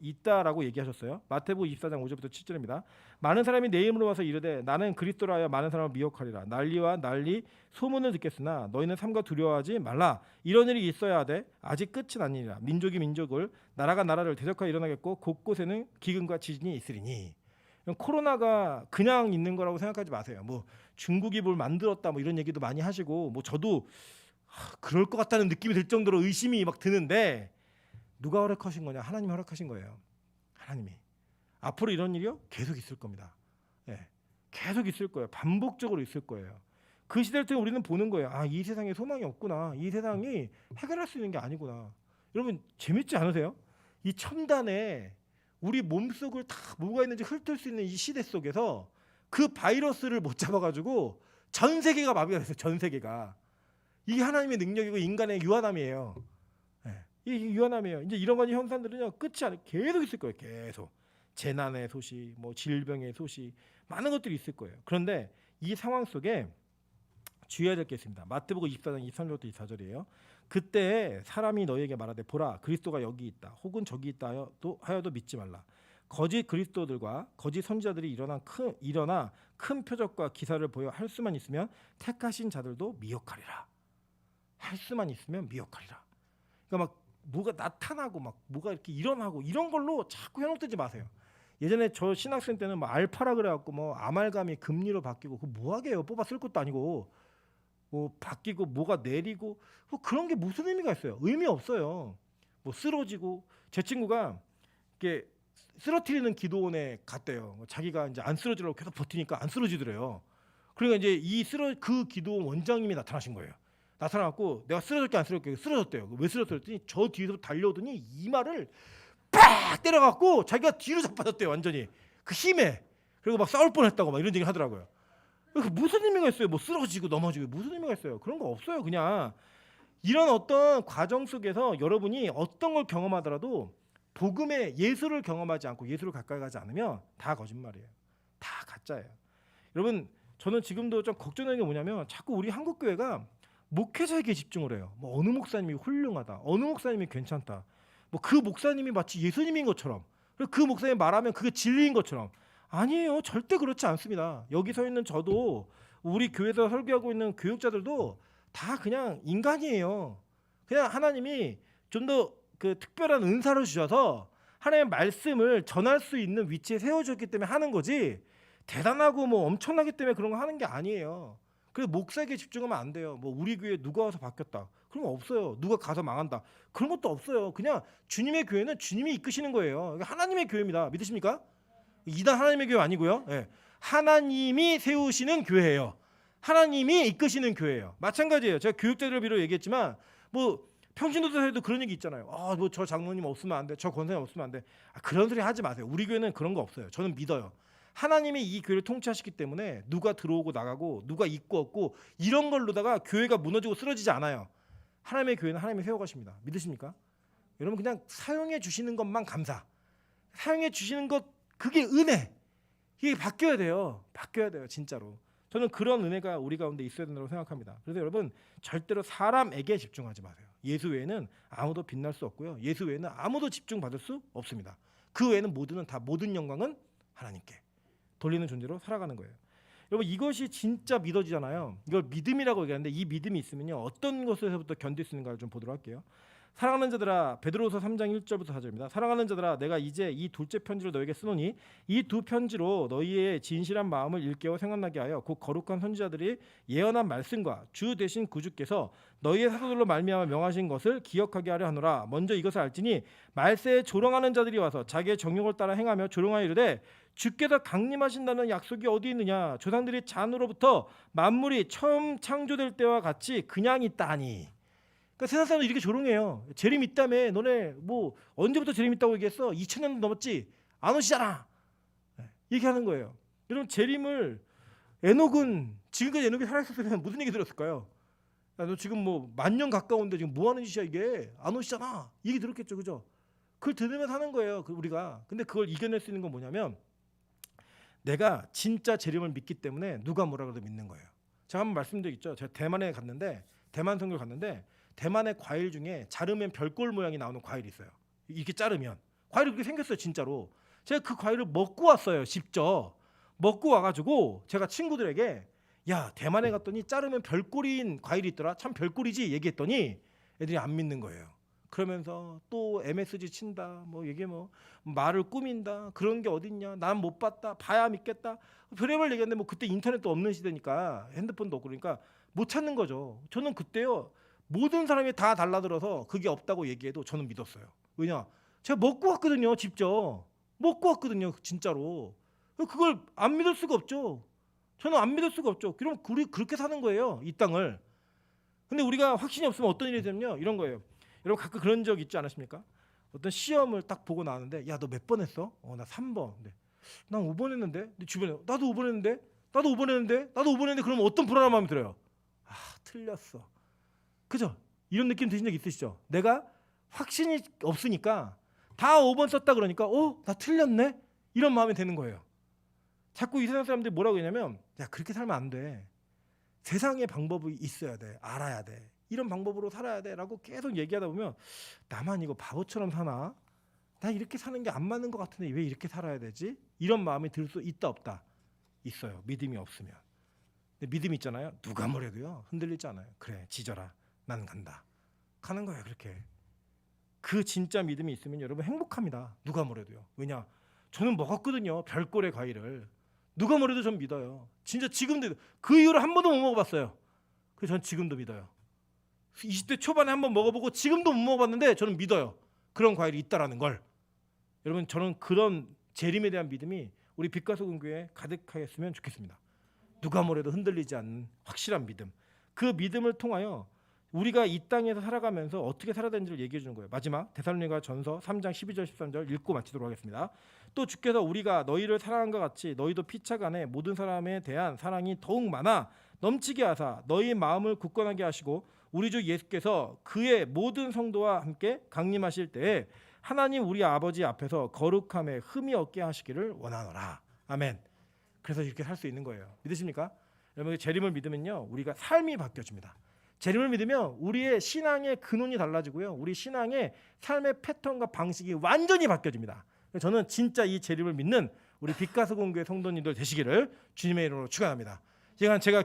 있다라고 얘기하셨어요. 마태복음 24장 5절부터 7절입니다. 많은 사람이 내 이름으로 와서 이르되 나는 그리스도라 하여 많은 사람을 미혹하리라. 난리와 난리 소문을 듣겠으나 너희는 삼가 두려워하지 말라. 이런 일이 있어야 하되 아직 끝은 아니니라. 민족이 민족을 나라가 나라를 대적하여 일어나겠고 곳곳에는 기근과 지진이 있으리니. 코로나가 그냥 있는 거라고 생각하지 마세요. 뭐 중국이 뭘 만들었다 뭐 이런 얘기도 많이 하시고 뭐 저도 그럴 것 같다는 느낌이 들 정도로 의심이 막 드는데 누가 허락하신 거냐? 하나님이 허락하신 거예요. 하나님이. 앞으로 이런 일이요? 계속 있을 겁니다. 예, 계속 있을 거예요. 반복적으로 있을 거예요. 그 시대를 때 우리는 보는 거예요. 아, 이 세상에 소망이 없구나. 이 세상이 해결할 수 있는 게 아니구나. 여러분 재밌지 않으세요? 이 첨단에 우리 몸속을 다 뭐가 있는지 훑을 수 있는 이 시대 속에서 그 바이러스를 못 잡아가지고 전 세계가 마비가 됐어요. 전 세계가. 이게 하나님의 능력이고 인간의 유한함이에요. 이 유한함이에요. 이제 이런 가지 현상들은요 끝이 아니 계속 있을 거예요. 계속 재난의 소식, 뭐 질병의 소식, 많은 것들이 있을 거예요. 그런데 이 상황 속에 주의해야 될 게 있습니다. 마태복음 24장 23절부터 24절이에요. 그때 사람이 너희에게 말하되 보라 그리스도가 여기 있다 혹은 저기 있다 하여도 믿지 말라. 거짓 그리스도들과 거짓 선지자들이 일어나 큰 표적과 기사를 보여 할 수만 있으면 택하신 자들도 미혹하리라. 할 수만 있으면 미혹하리라. 그러니까 막 뭐가 나타나고 막 뭐가 이렇게 일어나고 이런 걸로 자꾸 현혹되지 마세요. 예전에 저 신학생 때는 뭐 알파라 그래갖고 뭐 아말감이 금리로 바뀌고 그 뭐하게요? 뽑아 쓸 것도 아니고 뭐 바뀌고 뭐가 내리고 뭐 그런 게 무슨 의미가 있어요? 의미 없어요. 뭐 쓰러지고 제 친구가 이렇게 쓰러뜨리는 기도원에 갔대요. 자기가 이제 안 쓰러지려고 계속 버티니까 안 쓰러지더래요. 그러니까 이제 그 기도원 원장님이 나타나신 거예요. 나타나갖고 내가 쓰러질게 안 쓰러질게 쓰러졌대요. 왜 쓰러졌더니 저 뒤에서 달려오더니 이마를 빡 때려갖고 자기가 뒤로 자빠졌대요. 완전히 그 힘에. 그리고 막 싸울 뻔했다고 막 이런 얘기 하더라고요. 무슨 의미가 있어요? 뭐 쓰러지고 넘어지고 무슨 의미가 있어요? 그런 거 없어요. 그냥 이런 어떤 과정 속에서 여러분이 어떤 걸 경험하더라도 복음의 예수를 경험하지 않고 예수를 가까이 가지 않으면 다 거짓말이에요. 다 가짜예요. 여러분 저는 지금도 좀 걱정되는 게 뭐냐면 자꾸 우리 한국 교회가 목회자에게 집중을 해요. 뭐 어느 목사님이 훌륭하다, 어느 목사님이 괜찮다, 뭐 그 목사님이 마치 예수님인 것처럼, 그리고 그 목사님이 말하면 그게 진리인 것처럼. 아니에요. 절대 그렇지 않습니다. 여기 서 있는 저도 우리 교회에서 설교하고 있는 교육자들도 다 그냥 인간이에요. 그냥 하나님이 좀 더 그 특별한 은사를 주셔서 하나님의 말씀을 전할 수 있는 위치에 세워줬기 때문에 하는 거지 대단하고 뭐 엄청나기 때문에 그런 거 하는 게 아니에요. 그래서 목사에게 집중하면 안 돼요. 뭐 우리 교회 누가 와서 바뀌었다 그런 거 없어요. 누가 가서 망한다 그런 것도 없어요. 그냥 주님의 교회는 주님이 이끄시는 거예요. 하나님의 교회입니다. 믿으십니까? 이단 하나님의 교회 아니고요. 네. 하나님이 세우시는 교회예요. 하나님이 이끄시는 교회예요. 마찬가지예요. 제가 교육자들을 비롯 얘기했지만 뭐 평신도서에도 그런 얘기 있잖아요. 아, 뭐 저 장로님 없으면 안 돼, 저 권사님 없으면 안 돼. 그런 소리 하지 마세요. 우리 교회는 그런 거 없어요. 저는 믿어요. 하나님이 이 교회를 통치하시기 때문에 누가 들어오고 나가고 누가 있고 없고 이런 걸로다가 교회가 무너지고 쓰러지지 않아요. 하나님의 교회는 하나님이 세워가십니다. 믿으십니까? 여러분 그냥 사용해 주시는 것만 감사. 사용해 주시는 것 그게 은혜. 이게 바뀌어야 돼요. 바뀌어야 돼요. 진짜로. 저는 그런 은혜가 우리 가운데 있어야 된다고 생각합니다. 그래서 여러분 절대로 사람에게 집중하지 마세요. 예수 외에는 아무도 빛날 수 없고요. 예수 외에는 아무도 집중받을 수 없습니다. 그 외에는 모든 영광은 하나님께 돌리는 존재로 살아가는 거예요. 여러분 이것이 진짜 믿어지잖아요. 이걸 믿음이라고 얘기하는데 이 믿음이 있으면요 어떤 것에서부터 견딜 수 있는가를 좀 보도록 할게요. 사랑하는 자들아, 베드로후서 3장 1절부터 4절입니다. 사랑하는 자들아, 내가 이제 이 둘째 편지를 너에게 쓰노니 이 두 편지로 너희의 진실한 마음을 일깨워 생각나게 하여 곧 거룩한 선지자들이 예언한 말씀과 주 대신 구주께서 너희의 사도들로 말미암아 명하신 것을 기억하게 하려 하노라. 먼저 이것을 알지니 말세에 조롱하는 자들이 와서 자기의 정욕을 따라 행하며 조롱하여 이르되 주께서 강림하신다는 약속이 어디 있느냐. 조상들이 잔으로부터 만물이 처음 창조될 때와 같이 그냥 있다니. 그러니까 세상 사람들 이렇게 조롱해요. 재림 있다며. 너네 뭐 언제부터 재림 있다고 얘기했어? 2000년도 넘었지? 안 오시잖아. 얘기하는 거예요. 여러분, 재림을 에녹은 지금까지 에녹이 살아있었으면 무슨 얘기 들었을까요? 야, 너 지금 뭐 10,000년 가까운데 지금 뭐 하는 짓이야 이게? 안 오시잖아. 얘기 들었겠죠, 그죠? 그걸 들으면 하는 거예요, 우리가. 근데 그걸 이겨낼 수 있는 건 뭐냐면 내가 진짜 재림을 믿기 때문에 누가 뭐라 그래도 믿는 거예요. 제가 한번 말씀드렸죠. 제가 대만에 갔는데, 대만 선교를 갔는데 대만의 과일 중에 자르면 별꼴 모양이 나오는 과일이 있어요. 이렇게 자르면 과일이 그렇게 생겼어요, 진짜로. 제가 그 과일을 먹고 왔어요, 직접. 먹고 와가지고 제가 친구들에게 야, 대만에 갔더니 자르면 별꼴인 과일이 있더라. 참 별꼴이지 얘기했더니 애들이 안 믿는 거예요. 그러면서 또 MSG 친다, 뭐 이게 뭐 말을 꾸민다, 그런 게 어딨냐, 난 못 봤다, 봐야 믿겠다, 별의별 얘기했는데 뭐 그때 인터넷도 없는 시대니까 핸드폰도 없고 그러니까 못 찾는 거죠. 저는 그때요 모든 사람이 다 달라들어서 그게 없다고 얘기해도 저는 믿었어요. 왜냐, 제가 먹고 왔거든요, 직접 먹고 왔거든요, 진짜로. 그걸 안 믿을 수가 없죠. 저는 안 믿을 수가 없죠. 그럼 우리 그렇게 사는 거예요, 이 땅을. 근데 우리가 확신이 없으면 어떤 일이 되냐면요, 이런 거예요. 여러분 가끔 그런 적 있지 않으십니까? 어떤 시험을 딱 보고 나왔는데 야, 너 몇 번 했어? 나 3번. 네. 난 5번 했는데. 내 주변에 나도 5번 했는데. 나도 5번 했는데. 나도 5번 했는데. 그러면 어떤 불안한 마음이 들어요? 아, 틀렸어. 그죠? 이런 느낌 드신 적 있으시죠? 내가 확신이 없으니까 다 5번 썼다 그러니까 나 틀렸네? 이런 마음이 드는 거예요. 자꾸 이 세상 사람들이 뭐라고 하냐면 야, 그렇게 살면 안 돼. 세상의 방법이 있어야 돼. 알아야 돼. 이런 방법으로 살아야 돼 라고 계속 얘기하다 보면 나만 이거 바보처럼 사나? 나 이렇게 사는 게 안 맞는 것 같은데 왜 이렇게 살아야 되지? 이런 마음이 들 수 있다 없다? 있어요. 믿음이 없으면. 근데 믿음이 있잖아요. 누가 뭐래도요 흔들리지 않아요. 그래, 지져라. 난 간다. 가는 거예요, 그렇게. 그 진짜 믿음이 있으면 여러분 행복합니다. 누가 뭐래도요. 왜냐? 저는 먹었거든요, 별꼴의 과일을. 누가 뭐래도 전 믿어요. 진짜 지금도 그 이후로 한 번도 못 먹어봤어요. 그래서 전 지금도 믿어요. 20대 초반에 한번 먹어보고 지금도 못 먹어봤는데 저는 믿어요. 그런 과일이 있다라는 걸. 여러분, 저는 그런 재림에 대한 믿음이 우리 빛과 소금 교회에 가득하였으면 좋겠습니다. 누가 뭐래도 흔들리지 않는 확실한 믿음. 그 믿음을 통하여 우리가 이 땅에서 살아가면서 어떻게 살아야 되는지를 얘기해 주는 거예요. 마지막 데살로니가 전서 3장 12절 13절 읽고 마치도록 하겠습니다. 또 주께서 우리가 너희를 사랑한 것 같이 너희도 피차간에 모든 사람에 대한 사랑이 더욱 많아 넘치게 하사 너희 마음을 굳건하게 하시고 우리 주 예수께서 그의 모든 성도와 함께 강림하실 때에 하나님 우리 아버지 앞에서 거룩함에 흠이 없게 하시기를 원하노라. 아멘. 그래서 이렇게 살 수 있는 거예요. 믿으십니까? 여러분, 재림을 믿으면요 우리가 삶이 바뀌어집니다. 재림을 믿으면 우리의 신앙의 근원이 달라지고요, 우리 신앙의 삶의 패턴과 방식이 완전히 바뀌어집니다. 저는 진짜 이 재림을 믿는 우리 빛과 소금 교회 성도님들 되시기를 주님의 이름으로 축원합니다. 제가